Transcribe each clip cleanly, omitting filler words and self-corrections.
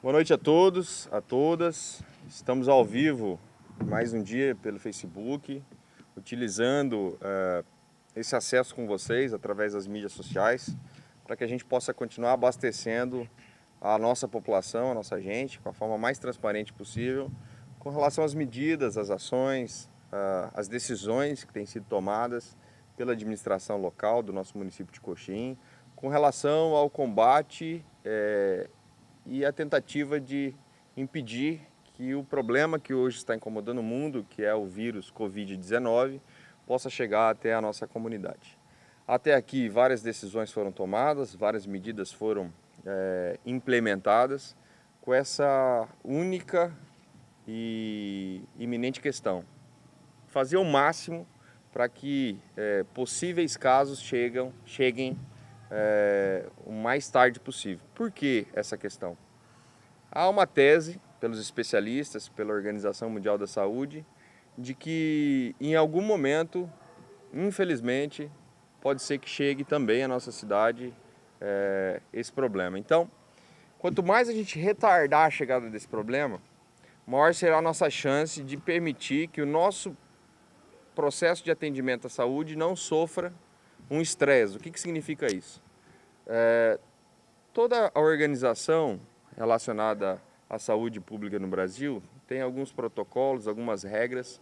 Boa noite a todos, a todas. Estamos ao vivo mais um dia pelo Facebook, utilizando esse acesso com vocês através das mídias sociais, para que a gente possa continuar abastecendo a nossa população, a nossa gente, com a forma mais transparente possível, com relação às medidas, às ações, às decisões que têm sido tomadas pela administração local do nosso município de Coxim, com relação ao combate e a tentativa de impedir que o problema que hoje está incomodando o mundo, que é o vírus Covid-19, possa chegar até a nossa comunidade. Até aqui, várias decisões foram tomadas, várias medidas foram implementadas com essa única e iminente questão: fazer o máximo para que possíveis casos cheguem o mais tarde possível. Por que essa questão? Há uma tese pelos especialistas, pela Organização Mundial da Saúde, de que em algum momento, infelizmente, pode ser que chegue também à nossa cidade esse problema. Então, quanto mais a gente retardar a chegada desse problema, maior será a nossa chance de permitir que o nosso processo de atendimento à saúde não sofra um estresse. O que significa isso? Toda a organização relacionada à saúde pública no Brasil tem alguns protocolos, algumas regras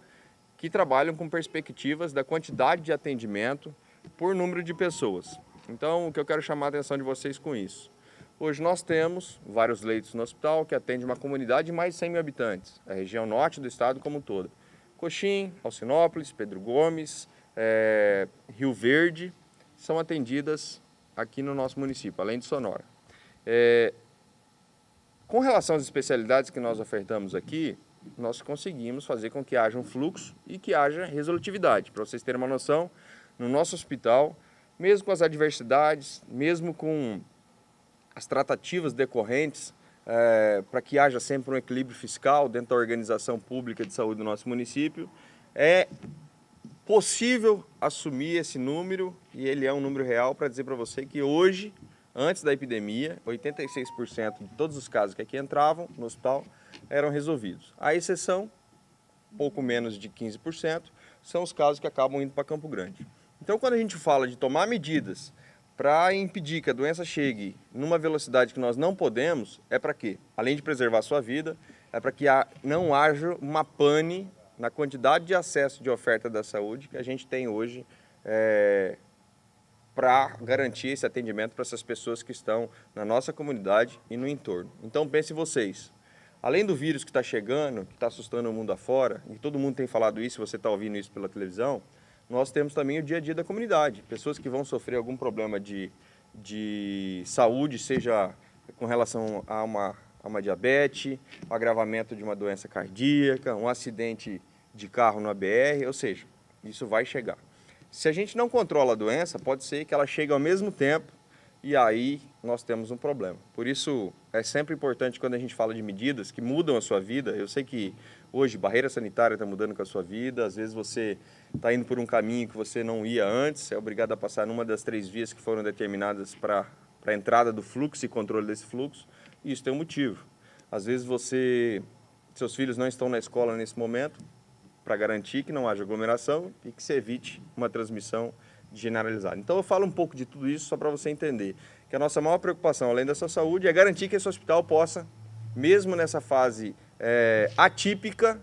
que trabalham com perspectivas da quantidade de atendimento por número de pessoas. Então, o que eu quero chamar a atenção de vocês com isso? Hoje nós temos vários leitos no hospital que atendem uma comunidade de mais de 100 mil habitantes, a região norte do estado como um todo. Coxim, Alcinópolis, Pedro Gomes, Rio Verde, são atendidas aqui no nosso município, além de Sonora. Com relação às especialidades que nós ofertamos aqui, nós conseguimos fazer com que haja um fluxo e que haja resolutividade. Para vocês terem uma noção, no nosso hospital, mesmo com as adversidades, mesmo com as tratativas decorrentes, para que haja sempre um equilíbrio fiscal dentro da organização pública de saúde do nosso município, é possível assumir esse número, e ele é um número real, para dizer para você que hoje, antes da epidemia, 86% de todos os casos que aqui entravam no hospital eram resolvidos. A exceção, pouco menos de 15%, são os casos que acabam indo para Campo Grande. Então, quando a gente fala de tomar medidas para impedir que a doença chegue numa velocidade que nós não podemos, é para quê? Além de preservar a sua vida, é para que não haja uma pane na quantidade de acesso de oferta da saúde que a gente tem hoje para garantir esse atendimento para essas pessoas que estão na nossa comunidade e no entorno. Então pense vocês, além do vírus que está chegando, que está assustando o mundo afora, e todo mundo tem falado isso, você está ouvindo isso pela televisão, nós temos também o dia a dia da comunidade, pessoas que vão sofrer algum problema de saúde, seja com relação a uma diabetes, o agravamento de uma doença cardíaca, um acidente de carro no ABR, ou seja, isso vai chegar. Se a gente não controla a doença, pode ser que ela chegue ao mesmo tempo e aí nós temos um problema. Por isso, é sempre importante quando a gente fala de medidas que mudam a sua vida. Eu sei que hoje barreira sanitária está mudando com a sua vida, às vezes você está indo por um caminho que você não ia antes, é obrigado a passar numa das 3 vias que foram determinadas para a entrada do fluxo e controle desse fluxo, e isso tem um motivo. Às vezes seus filhos não estão na escola nesse momento, para garantir que não haja aglomeração e que se evite uma transmissão generalizada. Então eu falo um pouco de tudo isso só para você entender que a nossa maior preocupação, além da sua saúde, é garantir que esse hospital possa, mesmo nessa fase atípica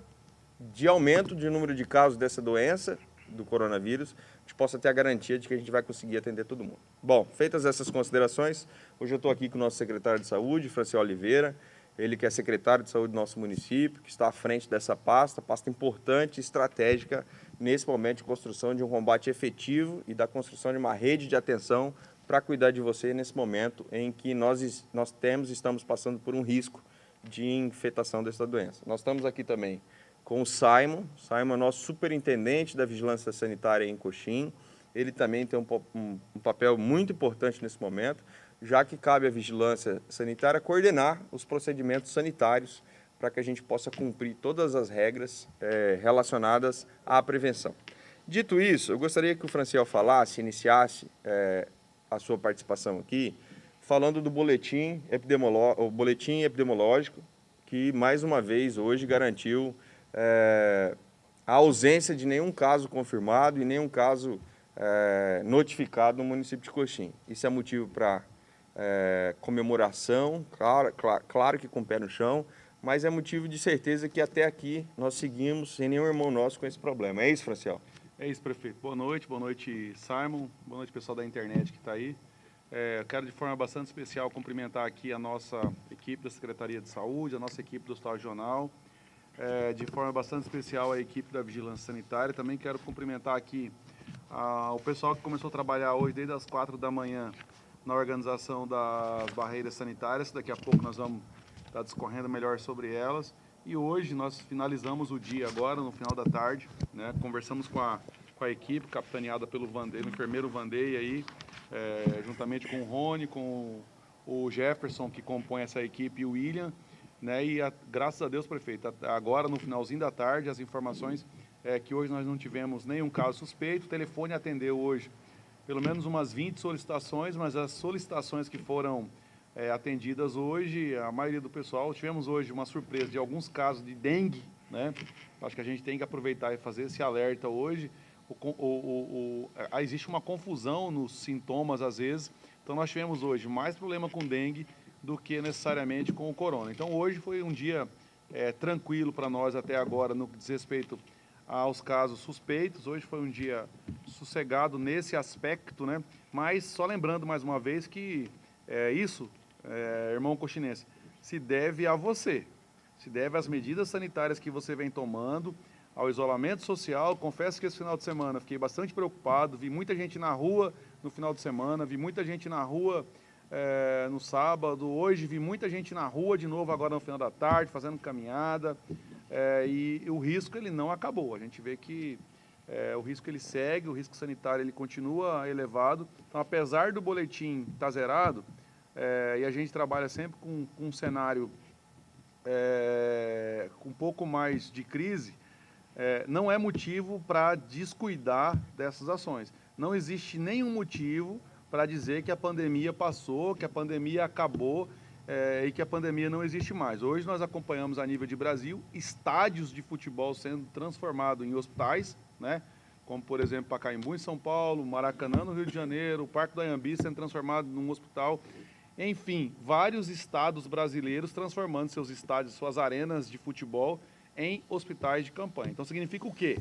de aumento de número de casos dessa doença, do coronavírus, a gente possa ter a garantia de que a gente vai conseguir atender todo mundo. Bom, feitas essas considerações, hoje eu estou aqui com o nosso secretário de Saúde, Franciel Oliveira, ele que é secretário de saúde do nosso município, que está à frente dessa pasta importante e estratégica nesse momento de construção de um combate efetivo e da construção de uma rede de atenção para cuidar de você nesse momento em que estamos passando por um risco de infectação dessa doença. Nós estamos aqui também com o Simon é nosso superintendente da Vigilância Sanitária em Coxim. Ele também tem um papel muito importante nesse momento, já que cabe à Vigilância Sanitária coordenar os procedimentos sanitários para que a gente possa cumprir todas as regras relacionadas à prevenção. Dito isso, eu gostaria que o Franciel iniciasse a sua participação aqui, falando do boletim epidemiológico, que mais uma vez hoje garantiu a ausência de nenhum caso confirmado e nenhum caso notificado no município de Coxim. Isso é motivo para comemoração, claro que com o pé no chão, mas é motivo de certeza que até aqui nós seguimos sem nenhum irmão nosso com esse problema. É isso, Franciel? É isso, prefeito. Boa noite, Simon, boa noite, pessoal da internet que está aí. Eu quero de forma bastante especial cumprimentar aqui a nossa equipe da Secretaria de Saúde, a nossa equipe do Hospital Regional, de forma bastante especial a equipe da Vigilância Sanitária. Também quero cumprimentar aqui o pessoal que começou a trabalhar hoje desde as 4 da manhã na organização das barreiras sanitárias. Daqui a pouco nós vamos estar discorrendo melhor sobre elas. E hoje nós finalizamos o dia agora, no final da tarde, né? Conversamos com a equipe, capitaneada pelo Vandei, o enfermeiro Vandei aí, juntamente com o Rony, com o Jefferson, que compõe essa equipe, e o William, né? E graças a Deus, prefeito, agora no finalzinho da tarde, as informações que hoje nós não tivemos nenhum caso suspeito. O telefone atendeu hoje pelo menos umas 20 solicitações, mas as solicitações que foram atendidas hoje, a maioria do pessoal, tivemos hoje uma surpresa de alguns casos de dengue, né? Acho que a gente tem que aproveitar e fazer esse alerta hoje. Existe uma confusão nos sintomas às vezes, então nós tivemos hoje mais problema com dengue do que necessariamente com o corona. Então hoje foi um dia tranquilo para nós até agora no que diz respeito aos casos suspeitos. Hoje foi um dia sossegado nesse aspecto, né? Mas só lembrando mais uma vez que irmão coxinense, se deve a você, se deve às medidas sanitárias que você vem tomando, ao isolamento social. Confesso que esse final de semana fiquei bastante preocupado, vi muita gente na rua no final de semana, vi muita gente na rua no sábado, hoje vi muita gente na rua de novo agora no final da tarde, fazendo caminhada, e o risco ele não acabou. A gente vê que o risco ele segue, o risco sanitário ele continua elevado. Então, apesar do boletim estar zerado, e a gente trabalha sempre com um cenário com um pouco mais de crise, não é motivo para descuidar dessas ações. Não existe nenhum motivo para dizer que a pandemia passou, que a pandemia acabou e que a pandemia não existe mais. Hoje nós acompanhamos a nível de Brasil estádios de futebol sendo transformados em hospitais, né? Como, por exemplo, Pacaembu em São Paulo, Maracanã no Rio de Janeiro, o Parque do Anhembi sendo transformado num hospital. Enfim, vários estados brasileiros transformando seus estádios, suas arenas de futebol em hospitais de campanha. Então significa o quê?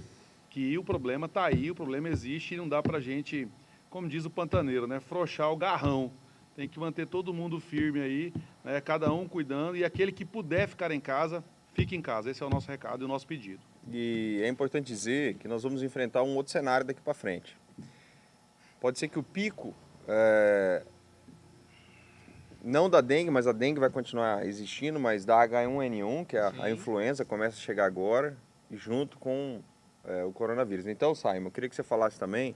Que o problema está aí, o problema existe e não dá para a gente, como diz o pantaneiro, né, frouxar o garrão. Tem que manter todo mundo firme aí, né, cada um cuidando, e aquele que puder ficar em casa, fique em casa. Esse é o nosso recado e o nosso pedido. E é importante dizer que nós vamos enfrentar um outro cenário daqui para frente. Pode ser que o pico, não da dengue, mas a dengue vai continuar existindo, mas da H1N1, que é a influenza, começa a chegar agora, junto com o coronavírus. Então, Simon, eu queria que você falasse também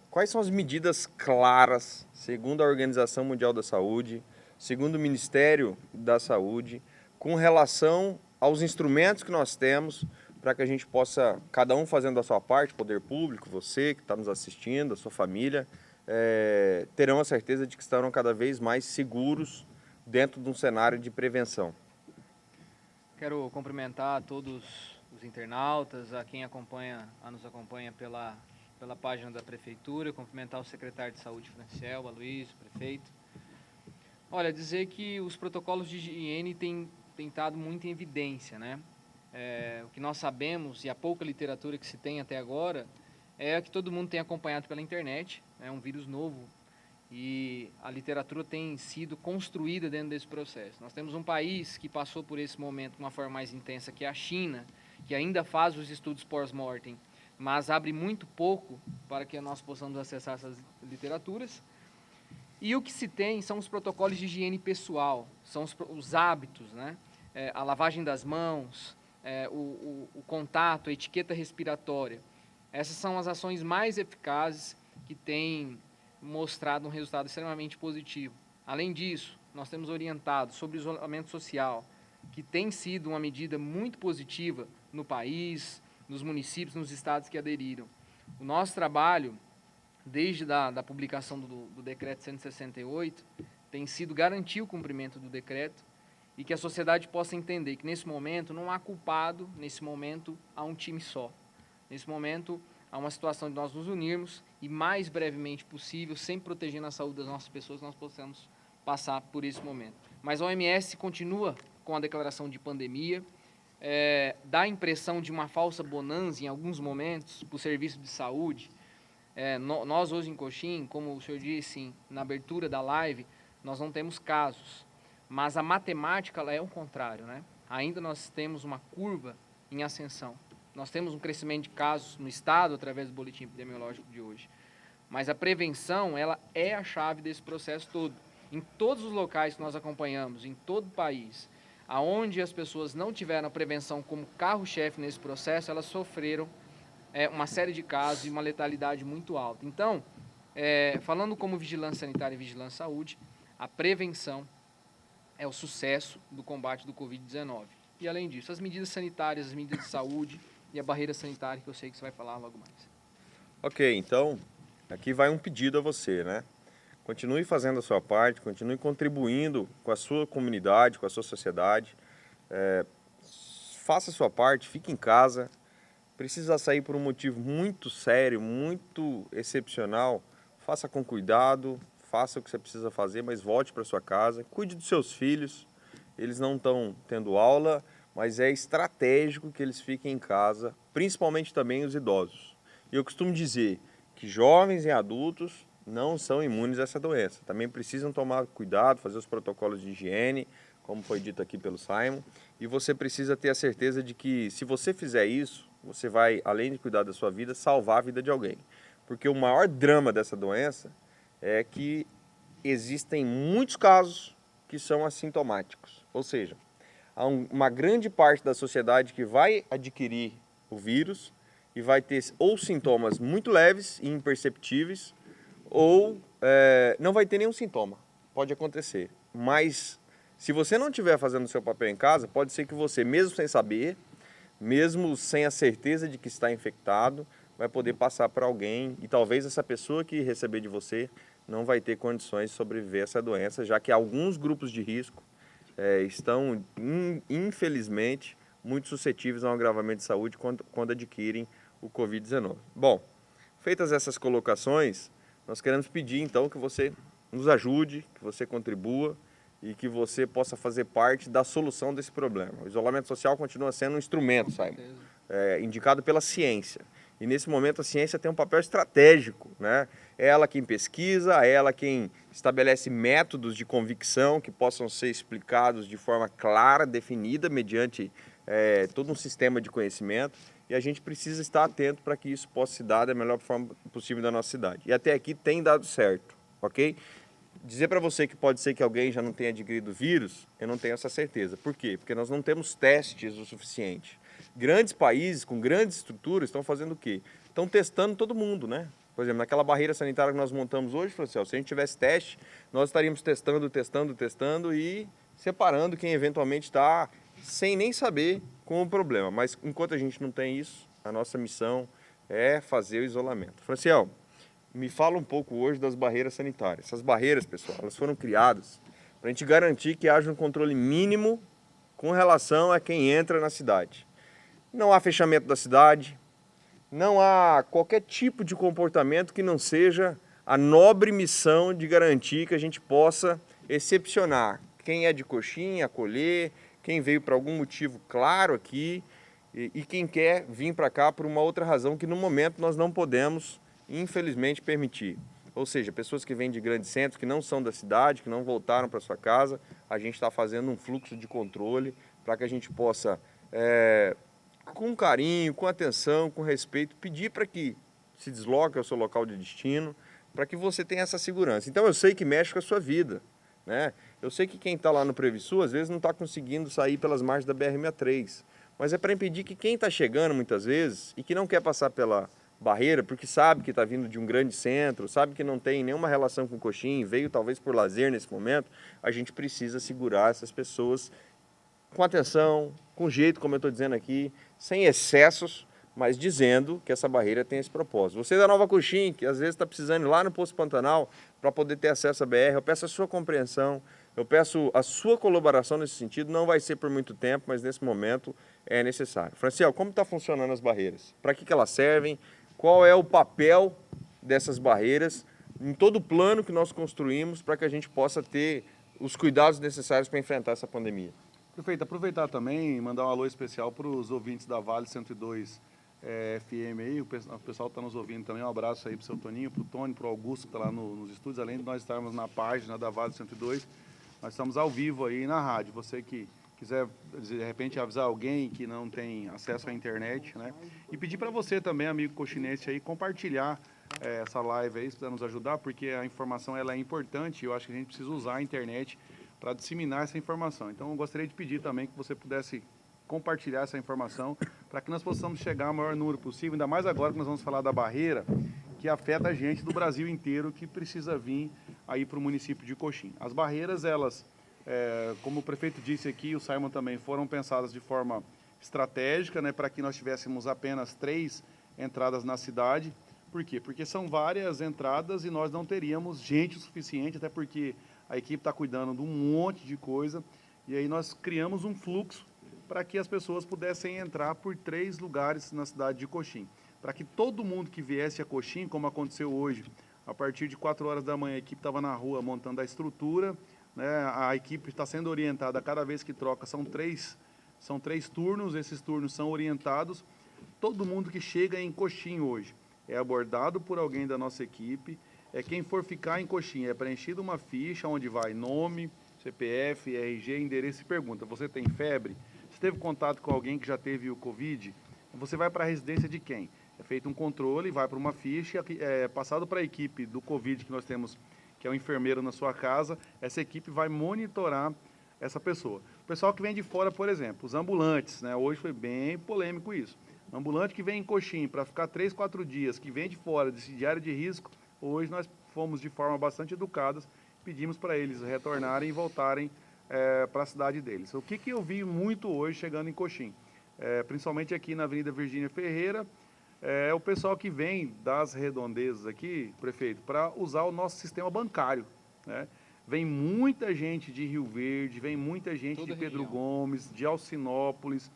quais são as medidas claras, segundo a Organização Mundial da Saúde, segundo o Ministério da Saúde, com relação aos instrumentos que nós temos para que a gente possa, cada um fazendo a sua parte, poder público, você que está nos assistindo, a sua família, terão a certeza de que estarão cada vez mais seguros dentro de um cenário de prevenção. Quero cumprimentar a todos os internautas, a quem nos acompanha pela página da Prefeitura, cumprimentar o secretário de Saúde, Franciel, Aloysio, prefeito. Olha, dizer que os protocolos de higiene têm estado muito em evidência, né? O que nós sabemos, e a pouca literatura que se tem até agora, é que todo mundo tem acompanhado pela internet, é um vírus novo, e a literatura tem sido construída dentro desse processo. Nós temos um país que passou por esse momento de uma forma mais intensa, que é a China, que ainda faz os estudos pós-mortem, mas abre muito pouco para que nós possamos acessar essas literaturas. E o que se tem são os protocolos de higiene pessoal, são os hábitos, né? A lavagem das mãos, o contato, a etiqueta respiratória. Essas são as ações mais eficazes que têm mostrado um resultado extremamente positivo. Além disso, nós temos orientado sobre o isolamento social, que tem sido uma medida muito positiva no país, nos municípios, nos estados que aderiram. O nosso trabalho desde da publicação do decreto 168, tem sido garantir o cumprimento do decreto e que a sociedade possa entender que nesse momento não há culpado, nesse momento há um time só. Nesse momento há uma situação de nós nos unirmos e mais brevemente possível, sempre protegendo a saúde das nossas pessoas, nós possamos passar por esse momento. Mas a OMS continua com a declaração de pandemia, dá a impressão de uma falsa bonança em alguns momentos para o serviço de saúde. Nós hoje em Coxim, como o senhor disse na abertura da live, nós não temos casos, mas a matemática ela é o contrário, né? Ainda nós temos uma curva em ascensão. Nós temos um crescimento de casos no estado através do boletim epidemiológico de hoje. Mas a prevenção, ela é a chave desse processo todo. Em todos os locais que nós acompanhamos, em todo o país, aonde as pessoas não tiveram a prevenção como carro-chefe nesse processo, elas sofreram uma série de casos e uma letalidade muito alta. Então, falando como vigilância sanitária e vigilância saúde, a prevenção é o sucesso do combate do Covid-19. E, além disso, as medidas sanitárias, as medidas de saúde e a barreira sanitária, que eu sei que você vai falar logo mais. Ok, então, aqui vai um pedido a você, né? Continue fazendo a sua parte, continue contribuindo com a sua comunidade, com a sua sociedade. Faça a sua parte, fique em casa. Precisa sair por um motivo muito sério, muito excepcional, faça com cuidado, faça o que você precisa fazer, mas volte para sua casa, cuide dos seus filhos. Eles não estão tendo aula, mas é estratégico que eles fiquem em casa, principalmente também os idosos. E eu costumo dizer que jovens e adultos não são imunes a essa doença. Também precisam tomar cuidado, fazer os protocolos de higiene, como foi dito aqui pelo Simon. E você precisa ter a certeza de que, se você fizer isso, você vai, além de cuidar da sua vida, salvar a vida de alguém. Porque o maior drama dessa doença é que existem muitos casos que são assintomáticos. Ou seja, há uma grande parte da sociedade que vai adquirir o vírus e vai ter ou sintomas muito leves e imperceptíveis, ou não vai ter nenhum sintoma. Pode acontecer. Mas, se você não estiver fazendo o seu papel em casa, pode ser que você, mesmo sem saber, mesmo sem a certeza de que está infectado, vai poder passar para alguém e talvez essa pessoa que receber de você não vai ter condições de sobreviver a essa doença, já que alguns grupos de risco estão, infelizmente, muito suscetíveis a um agravamento de saúde quando adquirem o Covid-19. Bom, feitas essas colocações, nós queremos pedir então que você nos ajude, que você contribua e que você possa fazer parte da solução desse problema. O isolamento social continua sendo um instrumento, Simon, indicado pela ciência. E nesse momento a ciência tem um papel estratégico, né? É ela quem pesquisa, é ela quem estabelece métodos de convicção que possam ser explicados de forma clara, definida, mediante todo um sistema de conhecimento. E a gente precisa estar atento para que isso possa se dar da melhor forma possível na nossa cidade. E até aqui tem dado certo, ok? Dizer para você que pode ser que alguém já não tenha adquirido o vírus, eu não tenho essa certeza. Por quê? Porque nós não temos testes o suficiente. Grandes países com grandes estruturas estão fazendo o quê? Estão testando todo mundo, né? Por exemplo, naquela barreira sanitária que nós montamos hoje, se a gente tivesse teste, nós estaríamos testando e separando quem eventualmente está sem nem saber com o problema. Mas enquanto a gente não tem isso, a nossa missão é fazer o isolamento. Franciel, me fala um pouco hoje das barreiras sanitárias. Essas barreiras, pessoal, elas foram criadas para a gente garantir que haja um controle mínimo com relação a quem entra na cidade. Não há fechamento da cidade, não há qualquer tipo de comportamento que não seja a nobre missão de garantir que a gente possa excepcionar quem é de Coxim, acolher, quem veio por algum motivo claro aqui e quem quer vir para cá por uma outra razão que no momento nós não podemos, infelizmente, permitir. Ou seja, pessoas que vêm de grandes centros, que não são da cidade, que não voltaram para sua casa, a gente está fazendo um fluxo de controle para que a gente possa, com carinho, com atenção, com respeito, pedir para que se desloque ao seu local de destino, para que você tenha essa segurança. Então eu sei que mexe com a sua vida, né? Eu sei que quem está lá no Previsul, às vezes não está conseguindo sair pelas margens da BR-63, mas é para impedir que quem está chegando muitas vezes e que não quer passar pela barreira, porque sabe que está vindo de um grande centro, sabe que não tem nenhuma relação com Coxim, veio talvez por lazer nesse momento, a gente precisa segurar essas pessoas com atenção, com jeito, como eu estou dizendo aqui, sem excessos, mas dizendo que essa barreira tem esse propósito. Você da Nova Coxim, que às vezes está precisando ir lá no Posto Pantanal para poder ter acesso à BR, eu peço a sua compreensão, eu peço a sua colaboração nesse sentido. Não vai ser por muito tempo, mas nesse momento é necessário. Franciel, como está funcionando as barreiras? Para que elas servem? Qual é o papel dessas barreiras em todo o plano que nós construímos para que a gente possa ter os cuidados necessários para enfrentar essa pandemia? Prefeito, aproveitar também e mandar um alô especial para os ouvintes da Vale 102 FM aí, o pessoal está nos ouvindo também, um abraço aí para o seu Toninho, para o Tony, para o Augusto, que está lá nos estúdios, além de nós estarmos na página da Vale 102, nós estamos ao vivo aí na rádio. Você que quiser, de repente, avisar alguém que não tem acesso à internet, né? E pedir para você também, amigo coxinense, aí, compartilhar essa live aí, se puder nos ajudar, porque a informação ela é importante e eu acho que a gente precisa usar a internet para disseminar essa informação. Então, eu gostaria de pedir também que você pudesse compartilhar essa informação para que nós possamos chegar ao maior número possível, ainda mais agora que nós vamos falar da barreira que afeta a gente do Brasil inteiro que precisa vir aí para o município de Coxim. As barreiras, elas, como o prefeito disse aqui, o Simon também, foram pensadas de forma estratégica, né, para que nós tivéssemos apenas 3 entradas na cidade. Por quê? Porque são várias entradas e nós não teríamos gente o suficiente, até porque a equipe está cuidando de um monte de coisa, e aí nós criamos um fluxo para que as pessoas pudessem entrar por 3 lugares na cidade de Coxim. Para que todo mundo que viesse a Coxim, como aconteceu hoje, a partir de 4 horas da manhã, a equipe estava na rua montando a estrutura, né? A equipe está sendo orientada, cada vez que troca, são três turnos, esses turnos são orientados. Todo mundo que chega em Coxim hoje é abordado por alguém da nossa equipe. Quem for ficar em Coxim é preenchido uma ficha onde vai nome, CPF, RG, endereço e pergunta: você tem febre? Você teve contato com alguém que já teve o Covid? Você vai para a residência de quem? É feito um controle, vai para uma ficha, é passado para a equipe do Covid que nós temos, que é o enfermeiro na sua casa. Essa equipe vai monitorar essa pessoa. O pessoal que vem de fora, por exemplo, os ambulantes, né? Hoje foi bem polêmico isso. Ambulante que vem em Coxim para ficar 3, 4 dias, que vem de fora de área de risco, hoje nós fomos de forma bastante educadas, pedimos para eles retornarem e voltarem para a cidade deles. O que eu vi muito hoje chegando em Coxim, principalmente aqui na Avenida Virgínia Ferreira, o pessoal que vem das redondezas aqui, prefeito, para usar o nosso sistema bancário, né? Vem muita gente de Rio Verde, vem muita gente de Pedro Gomes, de Alcinópolis,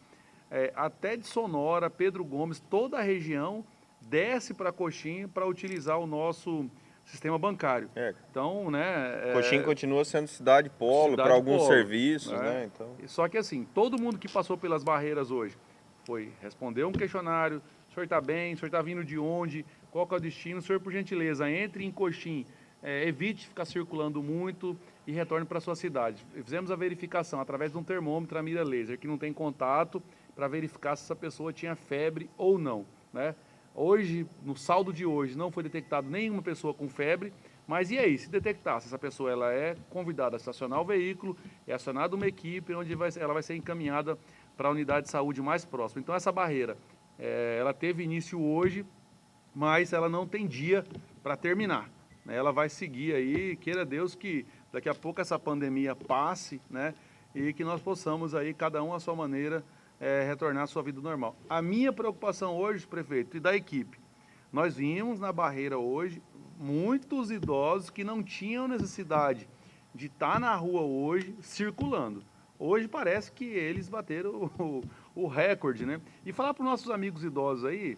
até de Sonora, Pedro Gomes, toda a região desce para Coxim para utilizar o nosso sistema bancário. Então, né? Coxim continua sendo cidade polo para alguns serviços, né? Então... Só que assim, todo mundo que passou pelas barreiras hoje respondeu um questionário: o senhor está bem, o senhor está vindo de onde, qual que é o destino, o senhor, por gentileza, entre em Coxim, evite ficar circulando muito e retorne para a sua cidade. Fizemos a verificação através de um termômetro, a mira laser, que não tem contato, para verificar se essa pessoa tinha febre ou não, né? Hoje, no saldo de hoje, não foi detectado nenhuma pessoa com febre, mas e aí, se detectar, se essa pessoa ela é convidada a estacionar o veículo, é acionada uma equipe, onde ela vai ser encaminhada para a unidade de saúde mais próxima. Então, essa barreira, ela teve início hoje, mas ela não tem dia para terminar, né? Ela vai seguir aí, queira Deus que daqui a pouco essa pandemia passe, né? E que nós possamos aí, cada um à sua maneira, retornar à sua vida normal. A minha preocupação hoje, prefeito, e da equipe, nós vimos na barreira hoje muitos idosos que não tinham necessidade de estar na rua hoje circulando. Hoje parece que eles bateram o recorde, né? E falar para os nossos amigos idosos aí,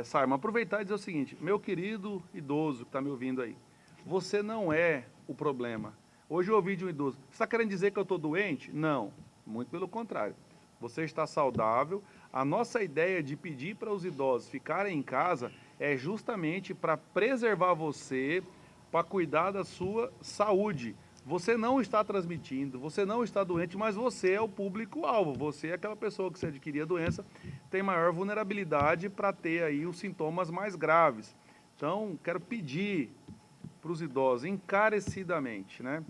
Simon, aproveitar e dizer o seguinte: meu querido idoso que está me ouvindo aí, você não é o problema. Hoje eu ouvi de um idoso: você está querendo dizer que eu estou doente? Não, muito pelo contrário. Você está saudável. A nossa ideia de pedir para os idosos ficarem em casa é justamente para preservar você, para cuidar da sua saúde. Você não está transmitindo, você não está doente, mas você é o público-alvo. Você é aquela pessoa que, se adquirir a doença, tem maior vulnerabilidade para ter aí os sintomas mais graves. Então, quero pedir para os idosos encarecidamente, né?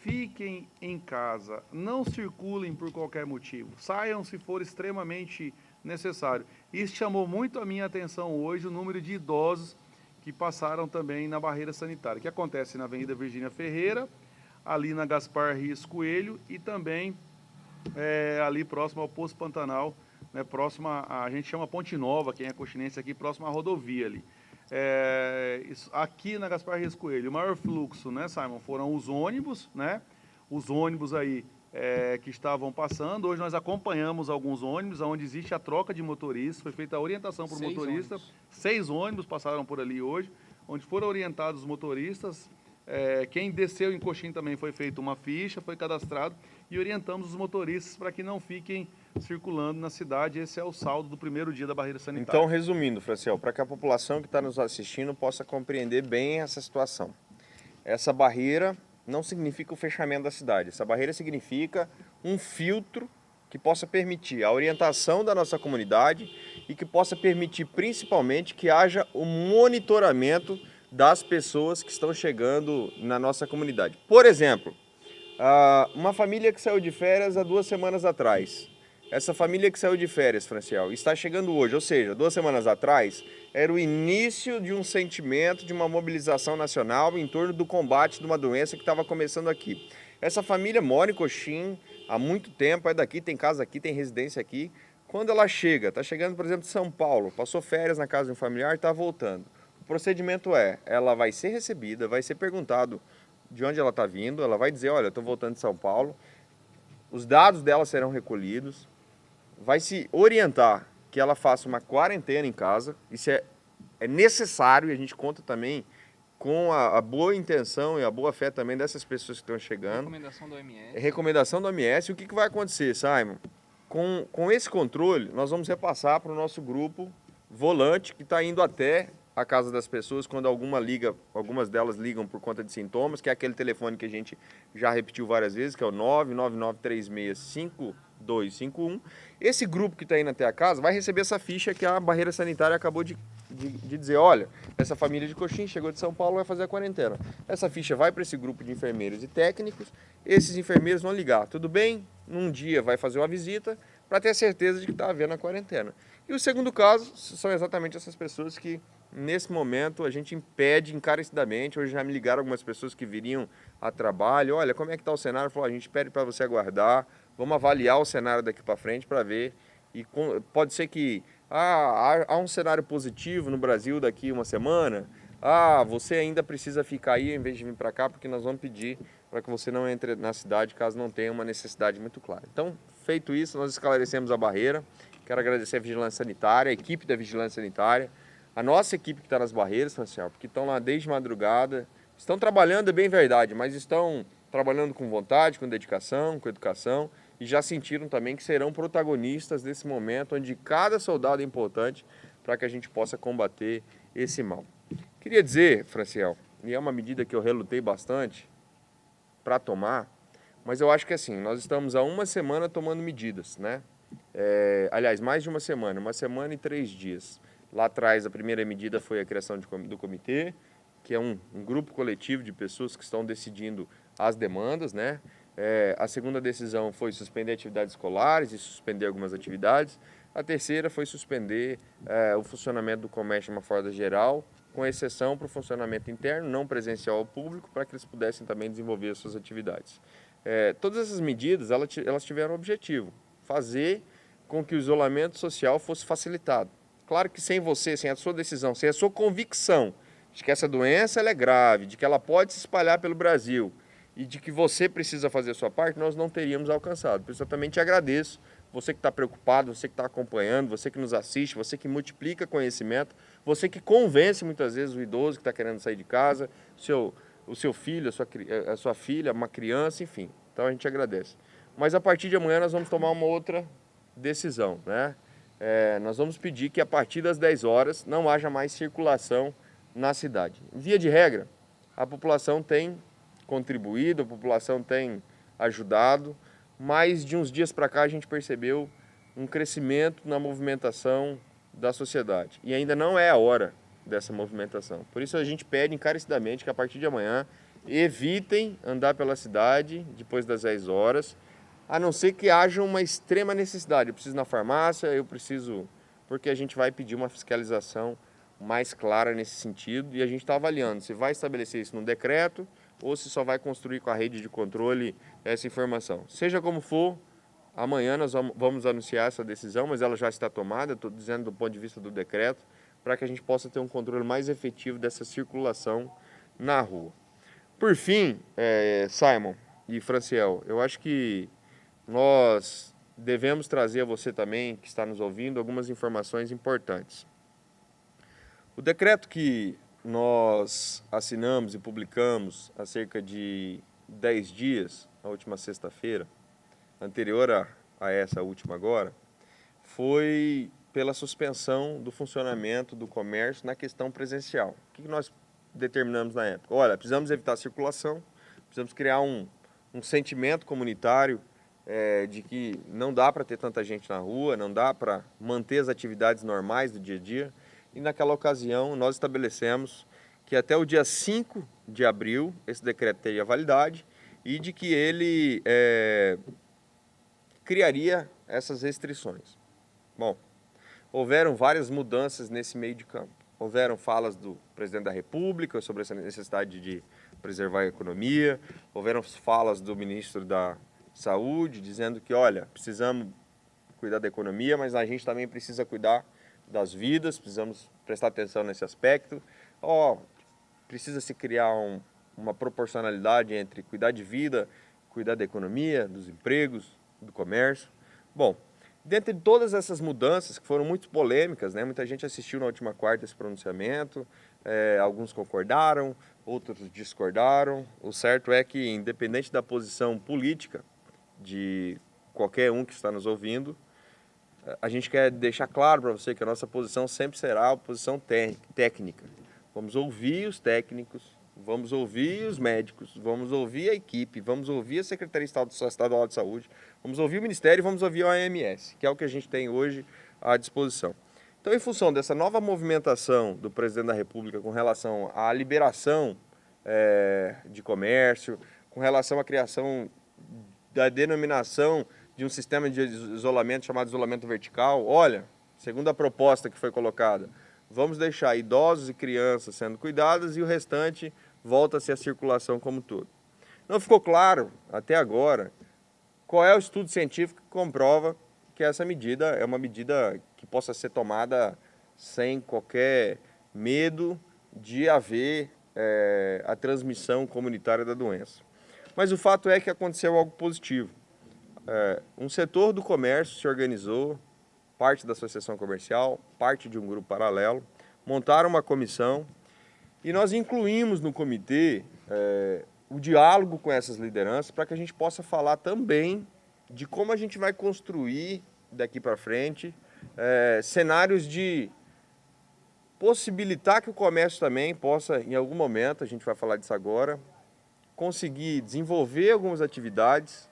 Fiquem em casa, não circulem por qualquer motivo, saiam se for extremamente necessário. Isso chamou muito a minha atenção hoje, o número de idosos que passaram também na barreira sanitária, que acontece na Avenida Virgínia Ferreira, ali na Gaspar Rios Coelho e também ali próximo ao Poço Pantanal, né, próxima, a gente chama Ponte Nova, quem é coxinense aqui, próximo à rodovia ali. Aqui na Gaspar Reis Coelho, o maior fluxo, né, Simon, foram os ônibus, né? Os ônibus aí que estavam passando. Hoje nós acompanhamos alguns ônibus, onde existe a troca de motoristas, foi feita a orientação para o motorista. Ônibus. 6 ônibus passaram por ali hoje, onde foram orientados os motoristas. Quem desceu em Coxim também foi feita uma ficha, foi cadastrado e orientamos os motoristas para que não fiquem circulando na cidade. Esse é o saldo do primeiro dia da barreira sanitária. Então, resumindo, Franciel, para que a população que está nos assistindo possa compreender bem essa situação. Essa barreira não significa o fechamento da cidade. Essa barreira significa um filtro que possa permitir a orientação da nossa comunidade e que possa permitir, principalmente, que haja o monitoramento das pessoas que estão chegando na nossa comunidade. Por exemplo, uma família que saiu de férias há 2 semanas atrás. Essa família que saiu de férias, Franciel, está chegando hoje, ou seja, 2 semanas atrás, era o início de um sentimento, de uma mobilização nacional em torno do combate de uma doença que estava começando aqui. Essa família mora em Coxim há muito tempo, é daqui, tem casa aqui, tem residência aqui. Quando ela chega, está chegando, por exemplo, de São Paulo, passou férias na casa de um familiar e está voltando. O procedimento ela vai ser recebida, vai ser perguntado de onde ela está vindo, ela vai dizer, olha, estou voltando de São Paulo, os dados dela serão recolhidos, vai se orientar que ela faça uma quarentena em casa, isso é necessário e a gente conta também com a boa intenção e a boa fé também dessas pessoas que estão chegando. Recomendação da OMS. Recomendação da OMS. E o que vai acontecer, Simon? Com esse controle, nós vamos repassar para o nosso grupo volante que está indo até a casa das pessoas quando algumas delas ligam por conta de sintomas, que é aquele telefone que a gente já repetiu várias vezes, que é o 999365251. Esse grupo que está indo até a casa vai receber essa ficha que a barreira sanitária acabou de dizer, olha, essa família de Coxim chegou de São Paulo, vai fazer a quarentena. Essa ficha vai para esse grupo de enfermeiros e técnicos, esses enfermeiros vão ligar, tudo bem? Num dia vai fazer uma visita para ter certeza de que está havendo a quarentena. E o segundo caso são exatamente essas pessoas que, nesse momento, a gente impede encarecidamente. Hoje já me ligaram algumas pessoas que viriam a trabalho, olha, como é que está o cenário? Falou, a gente pede para você aguardar, vamos avaliar o cenário daqui para frente para ver. E pode ser que há um cenário positivo no Brasil daqui uma semana, você ainda precisa ficar aí em vez de vir para cá, porque nós vamos pedir para que você não entre na cidade caso não tenha uma necessidade muito clara. Então, feito isso, nós esclarecemos a barreira. Quero agradecer a Vigilância Sanitária, a equipe da Vigilância Sanitária, a nossa equipe que está nas barreiras, Franciel, porque estão lá desde madrugada, estão trabalhando, é bem verdade, mas estão trabalhando com vontade, com dedicação, com educação, e já sentiram também que serão protagonistas desse momento, onde cada soldado é importante para que a gente possa combater esse mal. Queria dizer, Franciel, e é uma medida que eu relutei bastante para tomar, mas eu acho que assim, nós estamos há 1 semana tomando medidas, né? Aliás, mais de 1 semana e 3 dias. Lá atrás, a primeira medida foi a criação do comitê, que é um grupo coletivo de pessoas que estão decidindo as demandas, né? A segunda decisão foi suspender atividades escolares e suspender algumas atividades. A terceira foi suspender o funcionamento do comércio de uma forma geral, com exceção para o funcionamento interno, não presencial ao público, para que eles pudessem também desenvolver as suas atividades. Todas essas medidas, elas tiveram o objetivo, fazer com que o isolamento social fosse facilitado. Claro que sem você, sem a sua decisão, sem a sua convicção de que essa doença ela é grave, de que ela pode se espalhar pelo Brasil e de que você precisa fazer a sua parte, nós não teríamos alcançado. Por isso eu também te agradeço, você que está preocupado, você que está acompanhando, você que nos assiste, você que multiplica conhecimento, você que convence muitas vezes o idoso que está querendo sair de casa, o seu filho, a sua filha, uma criança, enfim. Então a gente agradece. Mas a partir de amanhã nós vamos tomar uma outra decisão, né? Nós vamos pedir que a partir das 10 horas não haja mais circulação na cidade. Via de regra, a população tem contribuído, a população tem ajudado, mas de uns dias para cá a gente percebeu um crescimento na movimentação da sociedade. E ainda não é a hora dessa movimentação. Por isso a gente pede encarecidamente que a partir de amanhã evitem andar pela cidade depois das 10 horas, a não ser que haja uma extrema necessidade. Eu preciso ir na farmácia, porque a gente vai pedir uma fiscalização mais clara nesse sentido e a gente está avaliando se vai estabelecer isso num decreto ou se só vai construir com a rede de controle essa informação. Seja como for, Amanhã nós vamos anunciar essa decisão, mas ela já está tomada, estou dizendo do ponto de vista do decreto, para que a gente possa ter um controle mais efetivo dessa circulação na rua. Por fim, Simon e Franciel, eu acho que nós devemos trazer a você também, que está nos ouvindo, algumas informações importantes. O decreto que nós assinamos e publicamos há cerca de 10 dias, na última sexta-feira, anterior a essa última agora, foi pela suspensão do funcionamento do comércio na questão presencial. O que nós determinamos na época? Olha, precisamos evitar a circulação, precisamos criar um sentimento comunitário de que não dá para ter tanta gente na rua, não dá para manter as atividades normais do dia a dia. E naquela ocasião nós estabelecemos que até o dia 5 de abril esse decreto teria validade e de que ele criaria essas restrições. Bom, houveram várias mudanças nesse meio de campo. Houveram falas do presidente da República sobre essa necessidade de preservar a economia, houveram falas do ministro da Saúde dizendo que, olha, precisamos cuidar da economia, mas a gente também precisa cuidar das vidas, precisamos prestar atenção nesse aspecto. Precisa se criar uma proporcionalidade entre cuidar de vida, cuidar da economia, dos empregos, do comércio. Bom, dentro de todas essas mudanças, que foram muito polêmicas, né? Muita gente assistiu na última quarta esse pronunciamento, alguns concordaram, outros discordaram. O certo é que, independente da posição política de qualquer um que está nos ouvindo, a gente quer deixar claro para você que a nossa posição sempre será a posição técnica. Vamos ouvir os técnicos, vamos ouvir os médicos, vamos ouvir a equipe, vamos ouvir a Secretaria Estadual de Saúde, vamos ouvir o Ministério e vamos ouvir a OMS, que é o que a gente tem hoje à disposição. Então, em função dessa nova movimentação do presidente da República com relação à liberação de comércio, com relação à criação da denominação de um sistema de isolamento chamado isolamento vertical, olha, segundo a proposta que foi colocada, vamos deixar idosos e crianças sendo cuidados e o restante volta-se à circulação como um todo. Não ficou claro, até agora, qual é o estudo científico que comprova que essa medida é uma medida que possa ser tomada sem qualquer medo de haver a transmissão comunitária da doença. Mas o fato é que aconteceu algo positivo. Um setor do comércio se organizou, parte da associação comercial, parte de um grupo paralelo, montaram uma comissão e nós incluímos no comitê o diálogo com essas lideranças para que a gente possa falar também de como a gente vai construir daqui para frente cenários de possibilitar que o comércio também possa, em algum momento, a gente vai falar disso agora, conseguir desenvolver algumas atividades,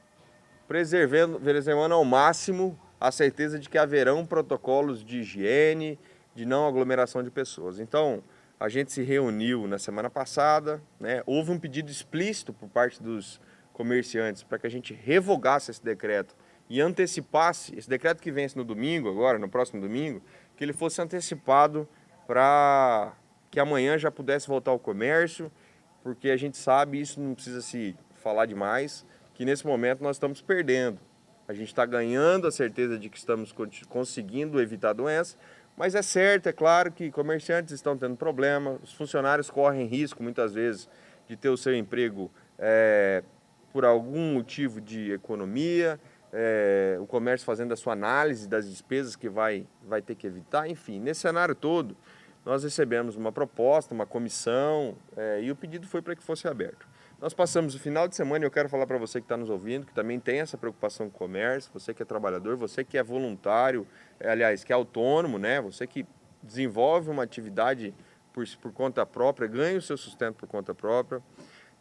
preservando ao máximo a certeza de que haverão protocolos de higiene, de não aglomeração de pessoas. Então, a gente se reuniu na semana passada, né? Houve um pedido explícito por parte dos comerciantes para que a gente revogasse esse decreto e antecipasse, esse decreto que vence no domingo, agora, no próximo domingo, que ele fosse antecipado para que amanhã já pudesse voltar ao comércio, porque a gente sabe, isso não precisa se falar demais, que nesse momento nós estamos perdendo. A gente está ganhando a certeza de que estamos conseguindo evitar a doença, mas é certo, é claro que comerciantes estão tendo problema, os funcionários correm risco muitas vezes de ter o seu emprego por algum motivo de economia, o comércio fazendo a sua análise das despesas que vai ter que evitar, enfim, nesse cenário todo nós recebemos uma proposta, uma comissão e o pedido foi para que fosse aberto. Nós passamos o final de semana e eu quero falar para você que está nos ouvindo, que também tem essa preocupação com o comércio, você que é trabalhador, você que é voluntário, aliás, que é autônomo, né? Você que desenvolve uma atividade por conta própria, ganha o seu sustento por conta própria,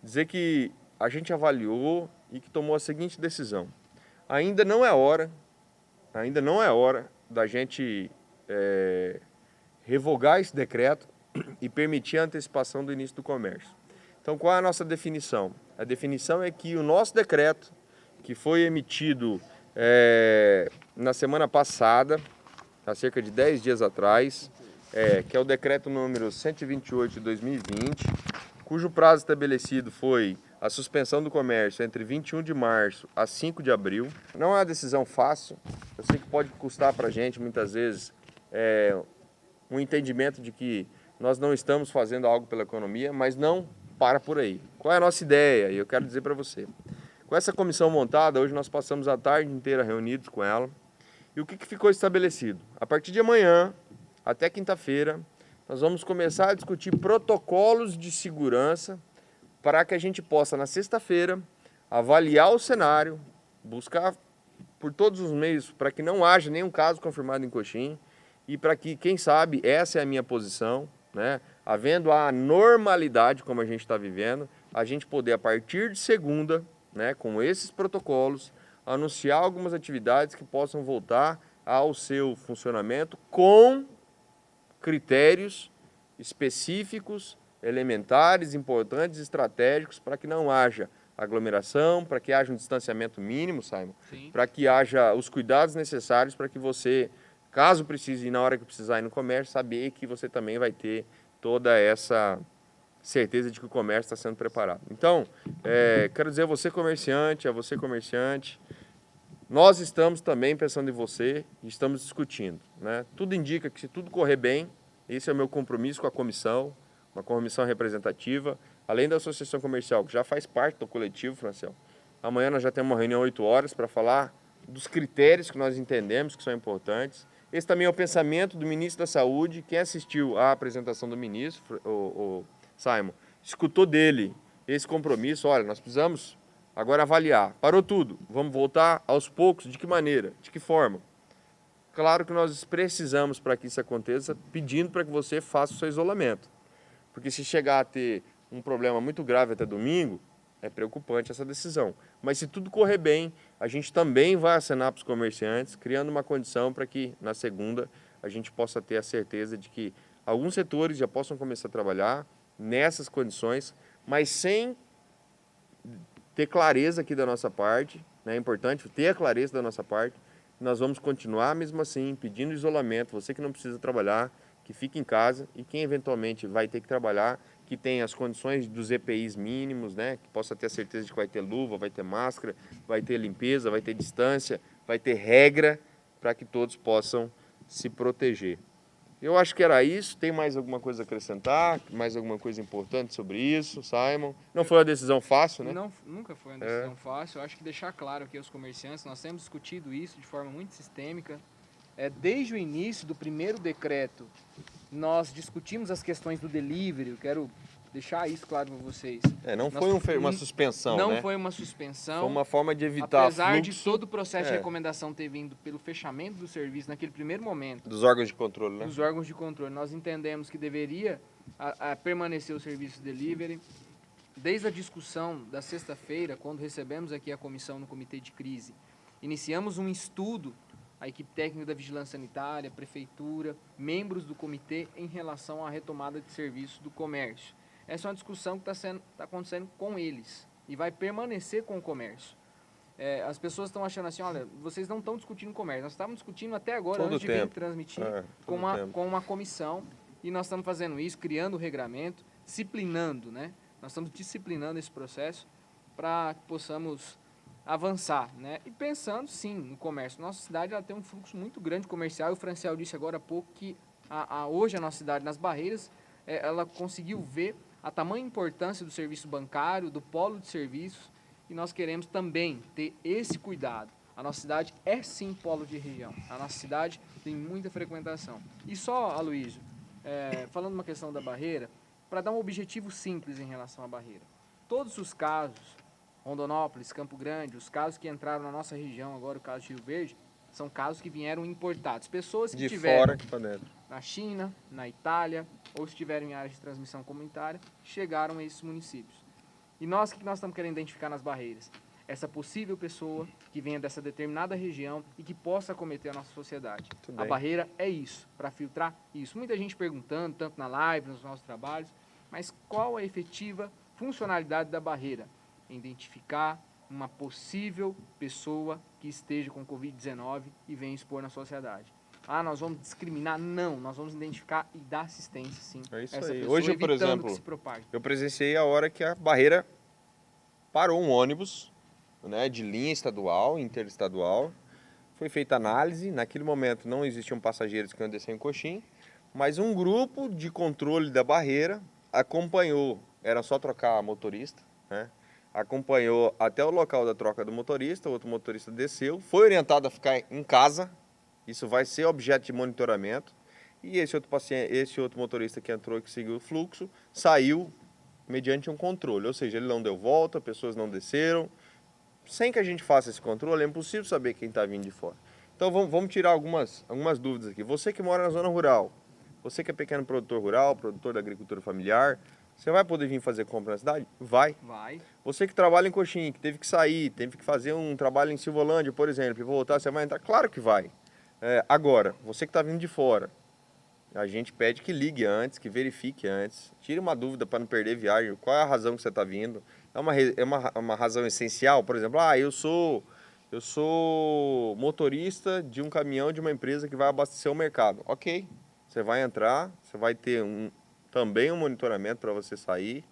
dizer que a gente avaliou e que tomou a seguinte decisão. Ainda não é hora da gente revogar esse decreto e permitir a antecipação do início do comércio. Então, qual é a nossa definição? A definição é que o nosso decreto, que foi emitido na semana passada, há cerca de 10 dias atrás, que é o decreto número 128 de 2020, cujo prazo estabelecido foi a suspensão do comércio entre 21 de março a 5 de abril. Não é uma decisão fácil, eu sei que pode custar para a gente, muitas vezes, um entendimento de que nós não estamos fazendo algo pela economia, mas não para por aí. Qual é a nossa ideia? E eu quero dizer para você. Com essa comissão montada, hoje nós passamos a tarde inteira reunidos com ela. E o que ficou estabelecido? A partir de amanhã, até quinta-feira, nós vamos começar a discutir protocolos de segurança para que a gente possa, na sexta-feira, avaliar o cenário, buscar por todos os meios para que não haja nenhum caso confirmado em Coxim e para que, quem sabe, essa é a minha posição, né? Havendo a normalidade como a gente está vivendo, a gente poder, a partir de segunda, né, com esses protocolos, anunciar algumas atividades que possam voltar ao seu funcionamento com critérios específicos, elementares, importantes, estratégicos, para que não haja aglomeração, para que haja um distanciamento mínimo, Simon, para que haja os cuidados necessários para que você, caso precise ir na hora que precisar ir no comércio, saber que você também vai ter toda essa certeza de que o comércio está sendo preparado. Então, quero dizer a você comerciante, nós estamos também pensando em você e estamos discutindo, né? Tudo indica que se tudo correr bem, esse é o meu compromisso com a comissão, uma comissão representativa, além da associação comercial, que já faz parte do coletivo, Franciel. Amanhã nós já temos uma reunião 8 horas para falar dos critérios que nós entendemos que são importantes. Esse também é o pensamento do ministro da Saúde. Quem assistiu à apresentação do ministro, o Simon, escutou dele esse compromisso. Olha, nós precisamos agora avaliar. Parou tudo. Vamos voltar aos poucos. De que maneira? De que forma? Claro que nós precisamos, para que isso aconteça, pedindo para que você faça o seu isolamento. Porque se chegar a ter um problema muito grave até domingo, é preocupante essa decisão. Mas se tudo correr bem, a gente também vai acenar para os comerciantes, criando uma condição para que na segunda a gente possa ter a certeza de que alguns setores já possam começar a trabalhar nessas condições, mas sem ter clareza aqui da nossa parte, né? É importante ter a clareza da nossa parte. Nós vamos continuar mesmo assim, pedindo isolamento, você que não precisa trabalhar, que fique em casa, e quem eventualmente vai ter que trabalhar, que tenha as condições dos EPIs mínimos, né? Que possa ter a certeza de que vai ter luva, vai ter máscara, vai ter limpeza, vai ter distância, vai ter regra para que todos possam se proteger. Eu acho que era isso. Tem mais alguma coisa a acrescentar? Mais alguma coisa importante sobre isso, Simon? Não foi uma decisão fácil, né? Não, nunca foi uma decisão fácil. Eu acho que deixar claro aqui aos comerciantes, nós temos discutido isso de forma muito sistêmica. Desde o início do primeiro decreto, nós discutimos as questões do delivery. Eu quero deixar isso claro para vocês. Não foi uma suspensão, Não né? foi uma suspensão. Foi uma forma de evitar apesar fluxo, de todo o processo de recomendação ter vindo pelo fechamento do serviço naquele primeiro momento. Dos órgãos de controle, né? Dos órgãos de controle. Nós entendemos que deveria permanecer o serviço delivery. Desde a discussão da sexta-feira, quando recebemos aqui a comissão no comitê de crise, iniciamos um estudo, a equipe técnica da Vigilância Sanitária, Prefeitura, membros do comitê, em relação à retomada de serviços do comércio. Essa é uma discussão que está acontecendo com eles e vai permanecer com o comércio. As pessoas estão achando assim, olha, vocês não estão discutindo comércio, nós estávamos discutindo até agora, todo antes de vir transmitir, com uma comissão, e nós estamos fazendo isso, criando o regramento, disciplinando, né? Nós estamos disciplinando esse processo para que possamos avançar, né? E pensando, sim, no comércio. Nossa cidade ela tem um fluxo muito grande comercial, e o Franciel disse agora há pouco que hoje a nossa cidade, nas barreiras, ela conseguiu ver a tamanha importância do serviço bancário, do polo de serviços, e nós queremos também ter esse cuidado. A nossa cidade é sim polo de região, a nossa cidade tem muita frequentação. E só, Aloysio, falando uma questão da barreira, para dar um objetivo simples em relação à barreira. Todos os casos, Rondonópolis, Campo Grande, os casos que entraram na nossa região, agora o caso de Rio Verde, são casos que vieram importados. Pessoas que estiveram fora aqui para dentro, na China, na Itália, ou estiveram em áreas de transmissão comunitária, chegaram a esses municípios. E nós, o que nós estamos querendo identificar nas barreiras? Essa possível pessoa que venha dessa determinada região e que possa cometer a nossa sociedade. A barreira é isso, para filtrar isso. Muita gente perguntando, tanto na live, nos nossos trabalhos, mas qual a efetiva funcionalidade da barreira? Identificar uma possível pessoa que esteja com Covid-19 e venha expor na sociedade. Nós vamos discriminar? Não, nós vamos identificar e dar assistência, sim. É isso essa aí. Pessoa, hoje, por exemplo, que se propague. eu presenciei a hora que a barreira parou um ônibus, né, de linha estadual, interestadual. Foi feita análise, naquele momento não existiam passageiros que iam descer em Coxim, mas um grupo de controle da barreira acompanhou, era só trocar motorista, né? Acompanhou até o local da troca do motorista, o outro motorista desceu, foi orientado a ficar em casa, isso vai ser objeto de monitoramento, e esse outro motorista que entrou e que seguiu o fluxo, saiu mediante um controle, ou seja, ele não deu volta, pessoas não desceram. Sem que a gente faça esse controle, é impossível saber quem está vindo de fora. Então vamos tirar algumas dúvidas aqui. Você que mora na zona rural, você que é pequeno produtor rural, produtor da agricultura familiar, você vai poder vir fazer compra na cidade? Vai. Vai. Você que trabalha em Coxim, que teve que sair, teve que fazer um trabalho em Silvolândia, por exemplo, e voltar, você vai entrar? Claro que vai. Agora, você que está vindo de fora, a gente pede que ligue antes, que verifique antes, tire uma dúvida para não perder viagem, qual é a razão que você está vindo. É uma razão essencial, por exemplo, eu sou motorista de um caminhão de uma empresa que vai abastecer o mercado. Ok, você vai entrar, você vai ter também um monitoramento para você sair,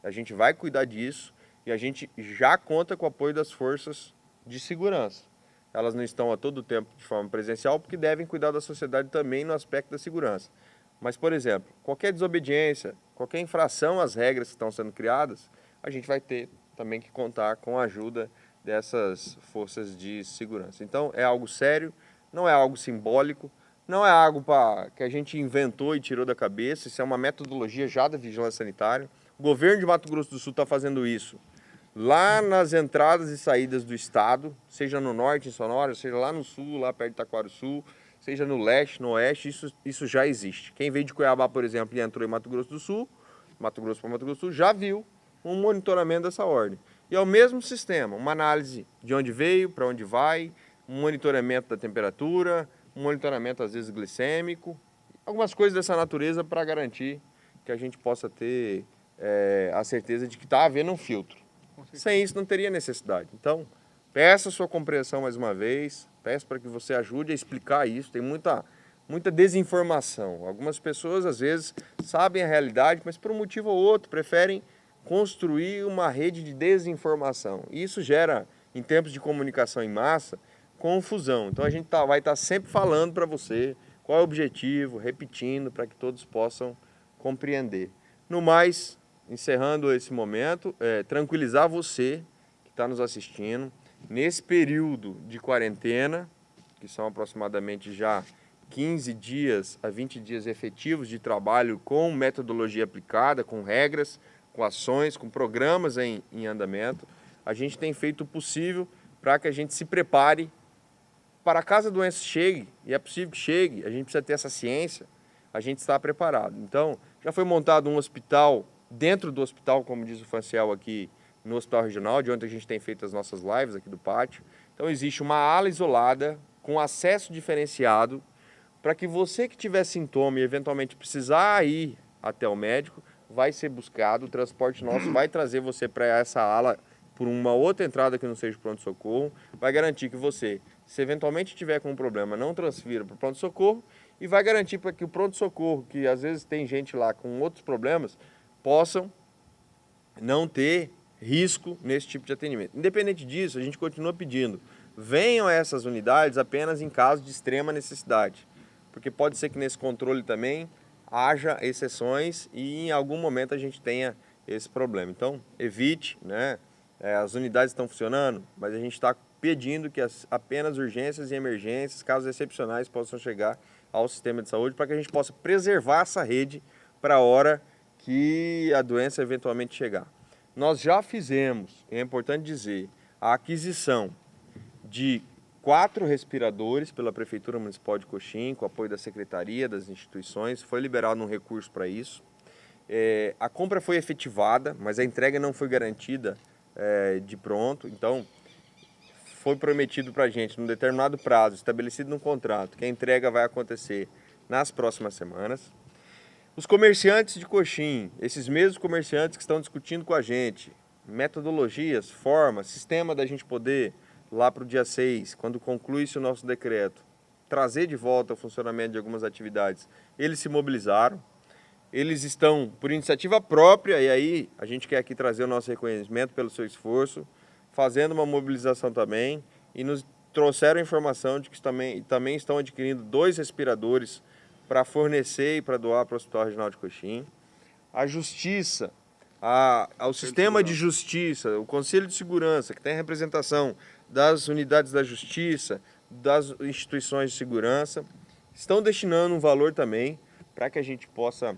a gente vai cuidar disso e a gente já conta com o apoio das forças de segurança. Elas não estão a todo tempo de forma presencial porque devem cuidar da sociedade também no aspecto da segurança. Mas, por exemplo, qualquer desobediência, qualquer infração às regras que estão sendo criadas, a gente vai ter também que contar com a ajuda dessas forças de segurança. Então, é algo sério, não é algo simbólico, não é algo que a gente inventou e tirou da cabeça, isso é uma metodologia já da Vigilância Sanitária. O governo de Mato Grosso do Sul está fazendo isso lá nas entradas e saídas do estado, seja no norte, em Sonora, seja lá no sul, lá perto de Itaquaruçu, seja no leste, no oeste, isso já existe. Quem veio de Cuiabá, por exemplo, e entrou em Mato Grosso do Sul, Mato Grosso para Mato Grosso do Sul, já viu um monitoramento dessa ordem. E é o mesmo sistema, uma análise de onde veio, para onde vai, um monitoramento da temperatura, um monitoramento às vezes glicêmico, algumas coisas dessa natureza para garantir que a gente possa ter a certeza de que está havendo um filtro. Sem isso não teria necessidade. Então, peço a sua compreensão mais uma vez, peço para que você ajude a explicar isso. Tem muita desinformação. Algumas pessoas, às vezes, sabem a realidade, mas por um motivo ou outro preferem construir uma rede de desinformação. E isso gera, em tempos de comunicação em massa, confusão. Então, a gente vai estar sempre falando para você qual é o objetivo, repetindo, para que todos possam compreender. No mais, encerrando esse momento, tranquilizar você que está nos assistindo, nesse período de quarentena, que são aproximadamente já 15 dias a 20 dias efetivos de trabalho com metodologia aplicada, com regras, com ações, com programas em andamento, a gente tem feito o possível para que a gente se prepare para caso a doença chegue, e é possível que chegue, a gente precisa ter essa ciência, a gente está preparado. Então, já foi montado um hospital dentro do hospital, como diz o Fanciel aqui, no Hospital Regional, de onde a gente tem feito as nossas lives aqui do pátio. Então existe uma ala isolada, com acesso diferenciado, para que você que tiver sintoma e eventualmente precisar ir até o médico, vai ser buscado, o transporte nosso vai trazer você para essa ala por uma outra entrada que não seja pronto-socorro, vai garantir que você, se eventualmente tiver com um problema, não transfira para o pronto-socorro e vai garantir para que o pronto-socorro, que às vezes tem gente lá com outros problemas, possam não ter risco nesse tipo de atendimento. Independente disso, a gente continua pedindo, venham a essas unidades apenas em caso de extrema necessidade, porque pode ser que nesse controle também haja exceções e em algum momento a gente tenha esse problema. Então, evite, né? As unidades estão funcionando, mas a gente está pedindo que apenas urgências e emergências, casos excepcionais, possam chegar ao sistema de saúde para que a gente possa preservar essa rede para a hora que a doença eventualmente chegar. Nós já fizemos, é importante dizer, a aquisição de 4 respiradores pela Prefeitura Municipal de Coxim, com apoio da Secretaria, das instituições, foi liberado um recurso para isso. A compra foi efetivada, mas a entrega não foi garantida de pronto, então foi prometido para a gente, num determinado prazo, estabelecido no contrato, que a entrega vai acontecer nas próximas semanas. Os comerciantes de Coxim, esses mesmos comerciantes que estão discutindo com a gente, metodologias, formas, sistema da gente poder, lá para o dia 6, quando conclui-se o nosso decreto, trazer de volta o funcionamento de algumas atividades, eles se mobilizaram. Eles estão, por iniciativa própria, e aí a gente quer aqui trazer o nosso reconhecimento pelo seu esforço, fazendo uma mobilização também, e nos trouxeram a informação de que também estão adquirindo 2 respiradores para fornecer e para doar para o Hospital Regional de Coxim. A Justiça, ao Sistema de Justiça, o Conselho de Segurança, que tem a representação das unidades da Justiça, das instituições de segurança, estão destinando um valor também para que a gente possa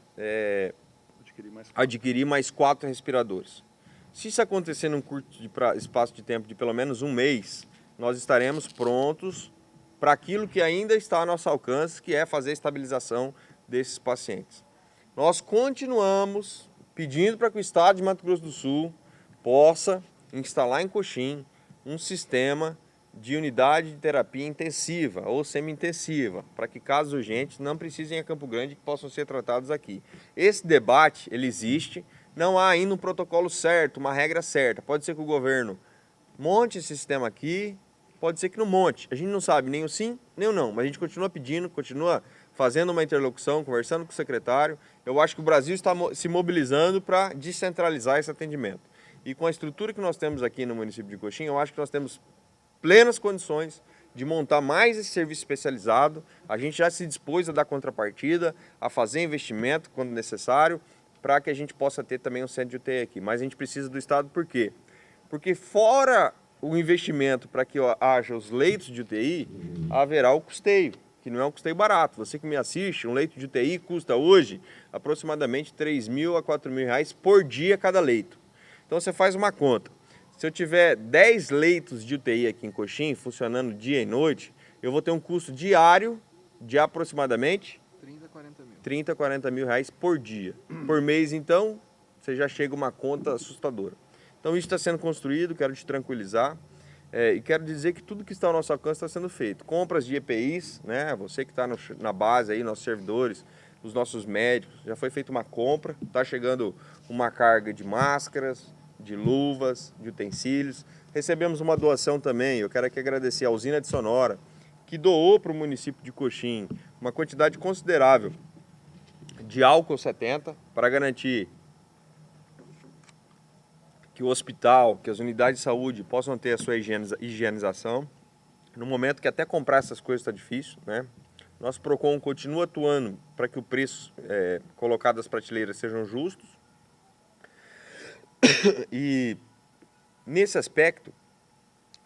adquirir mais 4 respiradores. Se isso acontecer num curto espaço de tempo de pelo menos um mês, nós estaremos prontos para aquilo que ainda está ao nosso alcance, que é fazer a estabilização desses pacientes. Nós continuamos pedindo para que o Estado de Mato Grosso do Sul possa instalar em Coxim um sistema de unidade de terapia intensiva ou semi-intensiva, para que casos urgentes não precisem ir a Campo Grande, que possam ser tratados aqui. Esse debate, ele existe, não há ainda um protocolo certo, uma regra certa. Pode ser que o governo monte esse sistema aqui, pode ser que não monte. A gente não sabe nem o sim, nem o não, mas a gente continua pedindo, continua fazendo uma interlocução, conversando com o secretário. Eu acho que o Brasil está se mobilizando para descentralizar esse atendimento. E com a estrutura que nós temos aqui no município de Coxim, eu acho que nós temos plenas condições de montar mais esse serviço especializado. A gente já se dispôs a dar contrapartida, a fazer investimento quando necessário, para que a gente possa ter também um centro de UTI aqui. Mas a gente precisa do Estado por quê? Porque fora o investimento para que haja os leitos de UTI, haverá o custeio, que não é um custeio barato. Você que me assiste, um leito de UTI custa hoje aproximadamente R$3.000 a R$4.000 por dia cada leito. Então você faz uma conta. Se eu tiver 10 leitos de UTI aqui em Coxim, funcionando dia e noite, eu vou ter um custo diário de aproximadamente 30 a 40 mil reais por dia. Por mês, então, você já chega a uma conta assustadora. Então isso está sendo construído, quero te tranquilizar. E quero dizer que tudo que está ao nosso alcance está sendo feito. Compras de EPIs, né? Você que está na base aí, nossos servidores, os nossos médicos, já foi feita uma compra, está chegando uma carga de máscaras, de luvas, de utensílios. Recebemos uma doação também, eu quero aqui agradecer a usina de Sonora, que doou para o município de Coxim uma quantidade considerável de álcool 70 para garantir que o hospital, que as unidades de saúde possam ter a sua higienização. No momento que até comprar essas coisas está difícil, né? Nosso PROCON continua atuando para que o preço colocado às prateleiras sejam justos. E nesse aspecto,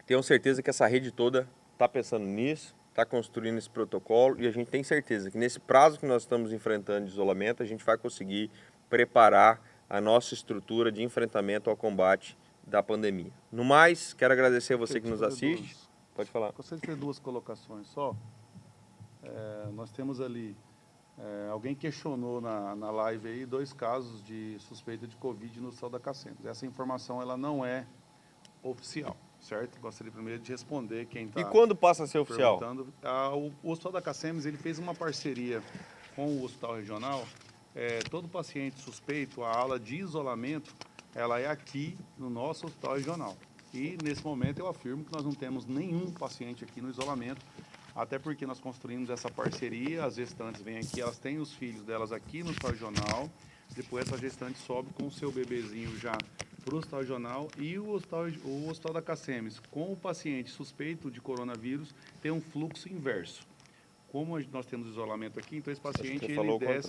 tenho certeza que essa rede toda está pensando nisso, está construindo esse protocolo e a gente tem certeza que nesse prazo que nós estamos enfrentando de isolamento, a gente vai conseguir preparar a nossa estrutura de enfrentamento ao combate da pandemia. No mais, quero agradecer a você que nos assiste. Pode falar. Gostaria de ter 2 colocações só. Nós temos ali, alguém questionou na live aí 2 casos de suspeita de Covid no Hospital da Cacembes. Essa informação ela não é oficial, certo? Gostaria primeiro de responder quem está. E quando passa a ser oficial? O Hospital da Cacembes ele fez uma parceria com o Hospital Regional. Todo paciente suspeito, a ala de isolamento, ela é aqui no nosso Hospital Regional. E nesse momento eu afirmo que nós não temos nenhum paciente aqui no isolamento, até porque nós construímos essa parceria, as gestantes vêm aqui, elas têm os filhos delas aqui no Hospital Regional, depois essa gestante sobe com o seu bebezinho já para o Hospital Regional e o Hospital da Cacembes, com o paciente suspeito de coronavírus, tem um fluxo inverso. Como nós temos isolamento aqui, então esse paciente ele desce,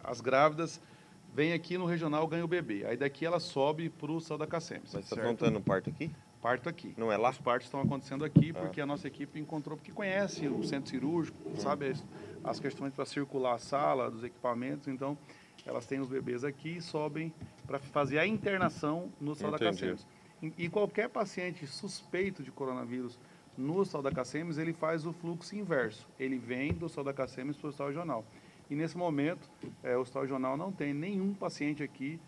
as grávidas vêm aqui no regional, ganham o bebê. Aí daqui ela sobe para o Hospital da Cacembes. Mas você está montando parto aqui? Parto aqui. Não é lá? Os partos estão acontecendo aqui porque a nossa equipe encontrou, porque conhece o centro cirúrgico, sabe as questões para circular a sala, dos equipamentos, então elas têm os bebês aqui e sobem para fazer a internação no Hospital da Cacembes. E qualquer paciente suspeito de coronavírus no Hospital da Cacembes, ele faz o fluxo inverso. Ele vem do Hospital da Cacembes para o Hospital Regional. E nesse momento, o Hospital Regional não tem nenhum paciente aqui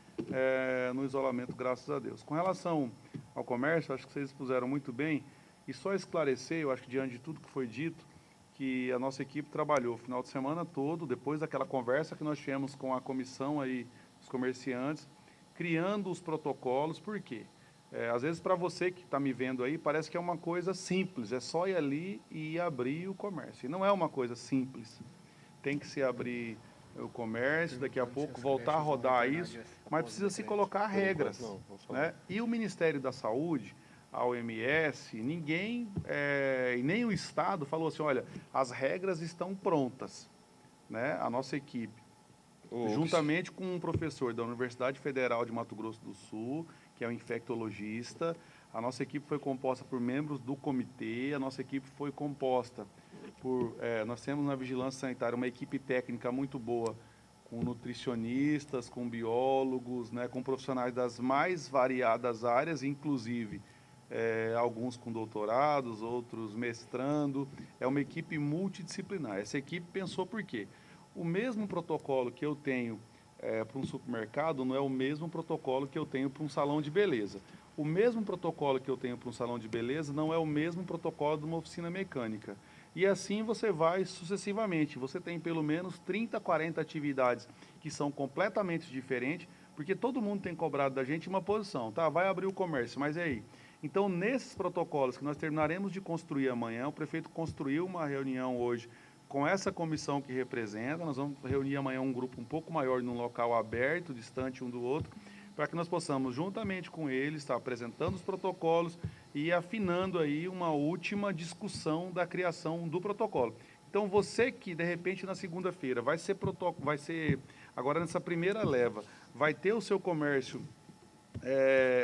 no isolamento, graças a Deus. Com relação ao comércio, acho que vocês expuseram muito bem. E só esclarecer, eu acho que diante de tudo que foi dito, que a nossa equipe trabalhou o final de semana todo, depois daquela conversa que nós tivemos com a comissão aí dos comerciantes, criando os protocolos. Por quê? Às vezes, para você que está me vendo aí, parece que é uma coisa simples, é só ir ali e abrir o comércio. E não é uma coisa simples. Tem que se abrir o comércio, daqui a pouco voltar a rodar isso, mas precisa se colocar regras, né? E o Ministério da Saúde, a OMS, ninguém, e nem o Estado falou assim, olha, as regras estão prontas, né? A nossa equipe, juntamente com um professor da Universidade Federal de Mato Grosso do Sul, que é um infectologista, a nossa equipe foi composta por membros do comitê, a nossa equipe foi composta por... nós temos na vigilância sanitária uma equipe técnica muito boa, com nutricionistas, com biólogos, né, com profissionais das mais variadas áreas, inclusive alguns com doutorados, outros mestrando. É uma equipe multidisciplinar. Essa equipe pensou por quê? O mesmo protocolo que eu tenho para um supermercado não é o mesmo protocolo que eu tenho para um salão de beleza. O mesmo protocolo que eu tenho para um salão de beleza não é o mesmo protocolo de uma oficina mecânica. E assim você vai sucessivamente. Você tem pelo menos 30, 40 atividades que são completamente diferentes, porque todo mundo tem cobrado da gente uma posição, tá? Vai abrir o comércio, mas e aí? Então, nesses protocolos que nós terminaremos de construir amanhã, o prefeito construiu uma reunião hoje com essa comissão que representa, nós vamos reunir amanhã um grupo um pouco maior num local aberto, distante um do outro, para que nós possamos, juntamente com eles, estar apresentando os protocolos e afinando aí uma última discussão da criação do protocolo. Então, você que, de repente, na segunda-feira vai ser, agora nessa primeira leva, vai ter o seu comércio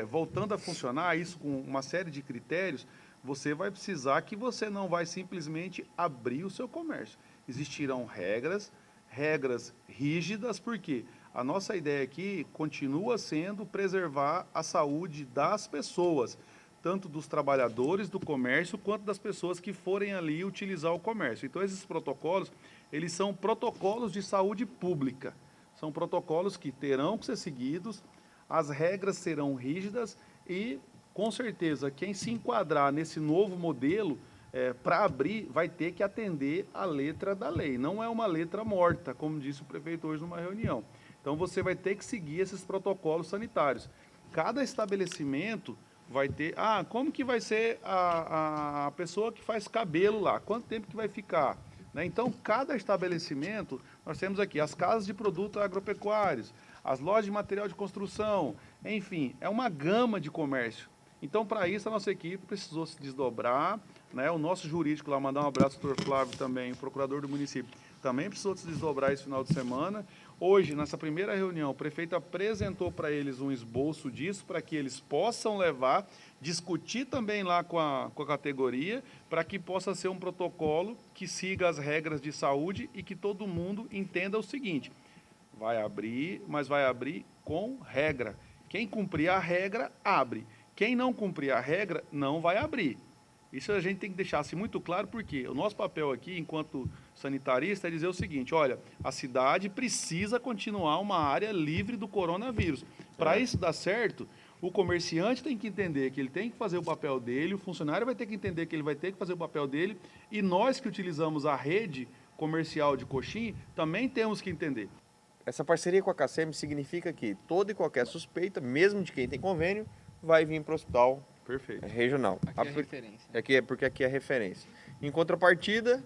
voltando a funcionar, isso com uma série de critérios, você vai precisar que você não vai simplesmente abrir o seu comércio. Existirão regras rígidas, porque a nossa ideia aqui continua sendo preservar a saúde das pessoas, tanto dos trabalhadores do comércio, quanto das pessoas que forem ali utilizar o comércio. Então, esses protocolos, eles são protocolos de saúde pública. São protocolos que terão que ser seguidos, as regras serão rígidas e, com certeza, quem se enquadrar nesse novo modelo, para abrir, vai ter que atender a letra da lei. Não é uma letra morta, como disse o prefeito hoje numa reunião. Então, você vai ter que seguir esses protocolos sanitários. Cada estabelecimento vai ter... como que vai ser a pessoa que faz cabelo lá? Quanto tempo que vai ficar? Né? Então, cada estabelecimento, nós temos aqui as casas de produtos agropecuários, as lojas de material de construção, enfim, é uma gama de comércio. Então, para isso, a nossa equipe precisou se desdobrar, né? O nosso jurídico lá, mandar um abraço ao doutor Flávio também, o procurador do município, também precisou se desdobrar esse final de semana. Hoje, nessa primeira reunião, o prefeito apresentou para eles um esboço disso, para que eles possam levar, discutir também lá com a categoria, para que possa ser um protocolo que siga as regras de saúde e que todo mundo entenda o seguinte: vai abrir, mas vai abrir com regra. Quem cumprir a regra, abre. Quem não cumprir a regra, não vai abrir. Isso a gente tem que deixar assim muito claro, porque o nosso papel aqui, enquanto sanitarista, é dizer o seguinte: olha, a cidade precisa continuar uma área livre do coronavírus. Para isso dar certo, o comerciante tem que entender que ele tem que fazer o papel dele, o funcionário vai ter que entender que ele vai ter que fazer o papel dele, e nós que utilizamos a rede comercial de coxim, também temos que entender. Essa parceria com a CACEM significa que toda e qualquer suspeita, mesmo de quem tem convênio, vai vir para o hospital regional. Aqui é referência. Porque aqui é referência. Em contrapartida,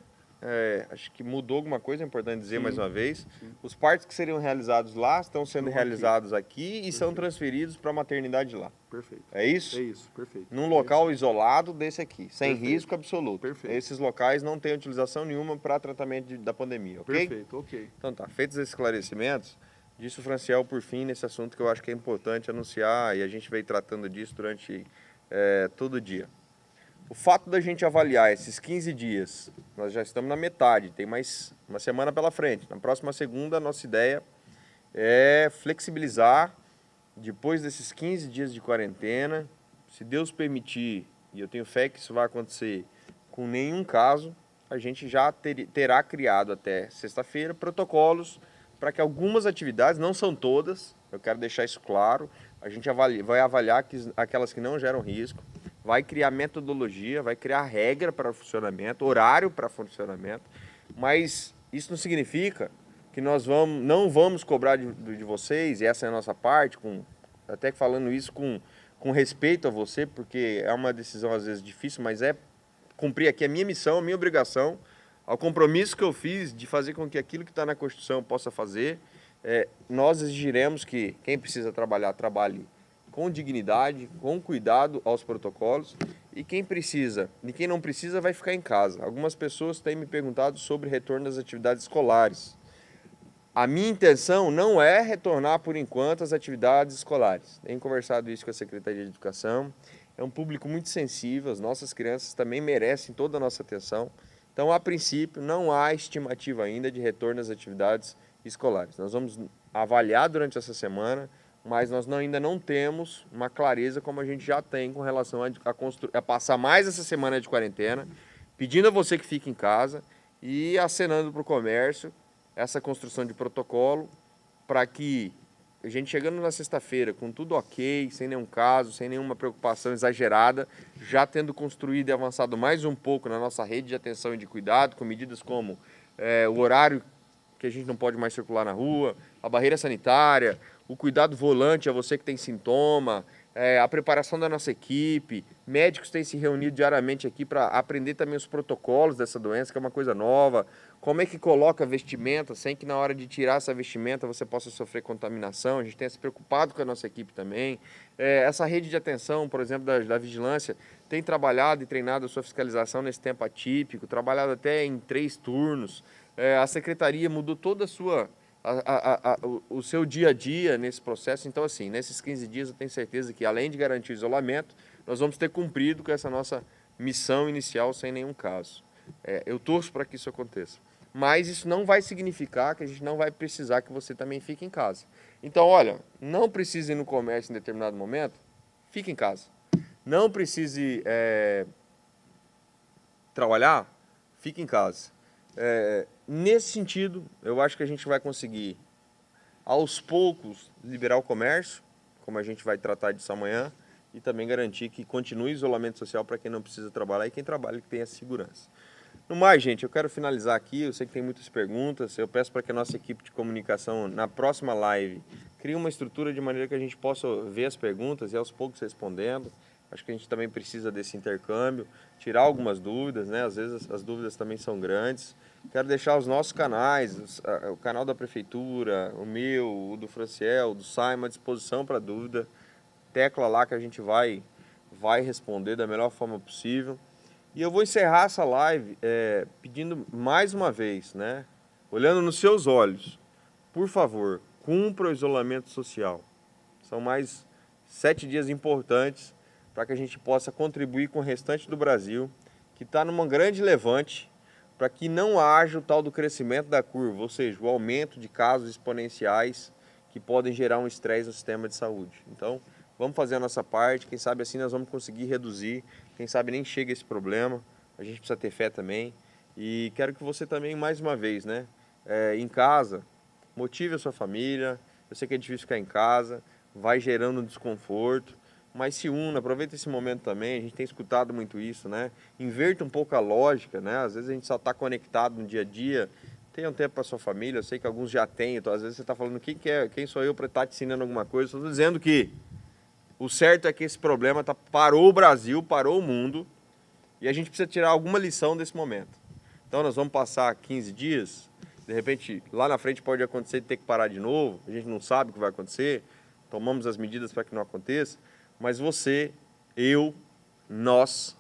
acho que mudou alguma coisa, é importante dizer mais uma vez. Sim. Os partos que seriam realizados lá estão sendo realizados aqui e são transferidos para a maternidade lá. Perfeito. É isso? É isso, perfeito. Num local isolado desse aqui, sem Perfeito. risco absoluto. Perfeito. Esses locais não têm utilização nenhuma para tratamento da pandemia, ok? Perfeito, ok. Então tá, feitos esses esclarecimentos, disse o Franciel por fim nesse assunto que eu acho que é importante anunciar, e a gente veio tratando disso durante todo o dia. O fato da gente avaliar esses 15 dias, nós já estamos na metade, tem mais uma semana pela frente. Na próxima segunda, a nossa ideia é flexibilizar, depois desses 15 dias de quarentena, se Deus permitir, e eu tenho fé que isso vai acontecer com nenhum caso, a gente já terá criado até sexta-feira protocolos para que algumas atividades, não são todas, eu quero deixar isso claro, a gente vai avaliar aquelas que não geram risco, vai criar metodologia, vai criar regra para o funcionamento, horário para funcionamento, mas isso não significa que nós não vamos cobrar de vocês, e essa é a nossa parte, até que falando isso com respeito a você, porque é uma decisão às vezes difícil, mas é cumprir aqui a minha missão, a minha obrigação, ao compromisso que eu fiz de fazer com que aquilo que está na Constituição possa fazer, nós exigiremos que quem precisa trabalhar, trabalhe com dignidade, com cuidado aos protocolos, e quem não precisa vai ficar em casa. Algumas pessoas têm me perguntado sobre retorno das atividades escolares. A minha intenção não é retornar, por enquanto, às atividades escolares. Tenho conversado isso com a Secretaria de Educação. É um público muito sensível, as nossas crianças também merecem toda a nossa atenção. Então, a princípio, não há estimativa ainda de retorno às atividades escolares. Nós vamos avaliar durante essa semana, mas nós ainda não temos uma clareza como a gente já tem com relação a passar mais essa semana de quarentena, pedindo a você que fique em casa e acenando para o comércio essa construção de protocolo para que a gente, chegando na sexta-feira com tudo ok, sem nenhum caso, sem nenhuma preocupação exagerada, já tendo construído e avançado mais um pouco na nossa rede de atenção e de cuidado, com medidas como o horário que a gente não pode mais circular na rua, a barreira sanitária, o cuidado volante a você que tem sintoma, a preparação da nossa equipe, médicos têm se reunido diariamente aqui para aprender também os protocolos dessa doença, que é uma coisa nova, como é que coloca a vestimenta, sem que na hora de tirar essa vestimenta você possa sofrer contaminação, a gente tem se preocupado com a nossa equipe também. Essa rede de atenção, por exemplo, da vigilância, tem trabalhado e treinado a sua fiscalização nesse tempo atípico, trabalhado até em 3 turnos, a secretaria mudou toda a sua... o seu dia a dia nesse processo. Então, assim, nesses 15 dias eu tenho certeza que, além de garantir o isolamento, nós vamos ter cumprido com essa nossa missão inicial sem nenhum caso. Eu torço para que isso aconteça. Mas isso não vai significar que a gente não vai precisar que você também fique em casa. Então, olha, não precise ir no comércio em determinado momento, fique em casa. Não precise trabalhar, fique em casa. Nesse sentido, eu acho que a gente vai conseguir, aos poucos, liberar o comércio, como a gente vai tratar disso amanhã, e também garantir que continue o isolamento social para quem não precisa trabalhar e quem trabalha que tenha segurança. No mais, gente, eu quero finalizar aqui, eu sei que tem muitas perguntas, eu peço para que a nossa equipe de comunicação, na próxima live, crie uma estrutura de maneira que a gente possa ver as perguntas e aos poucos respondendo. Acho que a gente também precisa desse intercâmbio, tirar algumas dúvidas, né? Às vezes as dúvidas também são grandes. Quero deixar os nossos canais, o canal da Prefeitura, o meu, o do Franciel, o do Simon, à disposição para dúvida. Tecla lá que a gente vai responder da melhor forma possível. E eu vou encerrar essa live pedindo mais uma vez, né? Olhando nos seus olhos, por favor, cumpra o isolamento social. São mais 7 dias importantes para que a gente possa contribuir com o restante do Brasil, que está numa grande levante, para que não haja o tal do crescimento da curva, ou seja, o aumento de casos exponenciais que podem gerar um estresse no sistema de saúde. Então, vamos fazer a nossa parte, quem sabe assim nós vamos conseguir reduzir, quem sabe nem chega esse problema, a gente precisa ter fé também. E quero que você também, mais uma vez, né, em casa, motive a sua família. Eu sei que é difícil ficar em casa, vai gerando um desconforto, mas se una, aproveita esse momento também, a gente tem escutado muito isso, né? Inverta um pouco a lógica, né? Às vezes a gente só está conectado no dia a dia, tenha um tempo para sua família, eu sei que alguns já têm, então às vezes você está falando, quem sou eu para estar te ensinando alguma coisa? Estou dizendo que o certo é que esse problema parou o Brasil, parou o mundo, e a gente precisa tirar alguma lição desse momento. Então nós vamos passar 15 dias, de repente lá na frente pode acontecer de ter que parar de novo, a gente não sabe o que vai acontecer, tomamos as medidas para que não aconteça, mas você, nós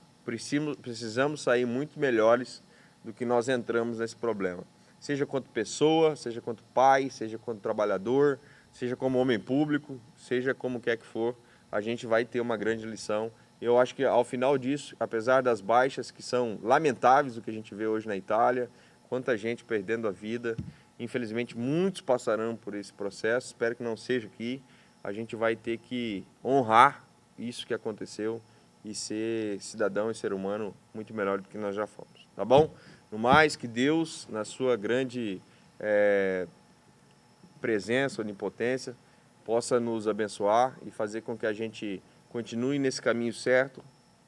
precisamos sair muito melhores do que nós entramos nesse problema. Seja quanto pessoa, seja quanto pai, seja quanto trabalhador, seja como homem público, seja como quer que for, a gente vai ter uma grande lição. Eu acho que ao final disso, apesar das baixas que são lamentáveis, o que a gente vê hoje na Itália, quanta gente perdendo a vida, infelizmente muitos passarão por esse processo, espero que não seja aqui, a gente vai ter que honrar isso que aconteceu e ser cidadão e ser humano muito melhor do que nós já fomos, tá bom? No mais, que Deus, na sua grande presença, onipotência, possa nos abençoar e fazer com que a gente continue nesse caminho certo,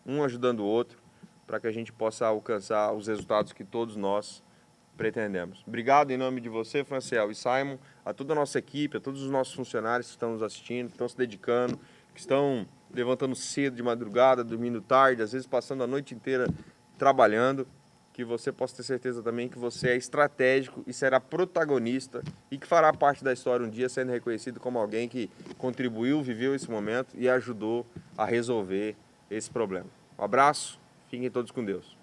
um ajudando o outro, para que a gente possa alcançar os resultados que todos nós pretendemos. Obrigado em nome de você, Franciel e Simon, a toda a nossa equipe, a todos os nossos funcionários que estão nos assistindo, que estão se dedicando, que estão levantando cedo de madrugada, dormindo tarde, às vezes passando a noite inteira trabalhando. que você possa ter certeza também que você é estratégico e será protagonista e que fará parte da história um dia, sendo reconhecido como alguém que contribuiu, viveu esse momento e ajudou a resolver esse problema. Um abraço, fiquem todos com Deus.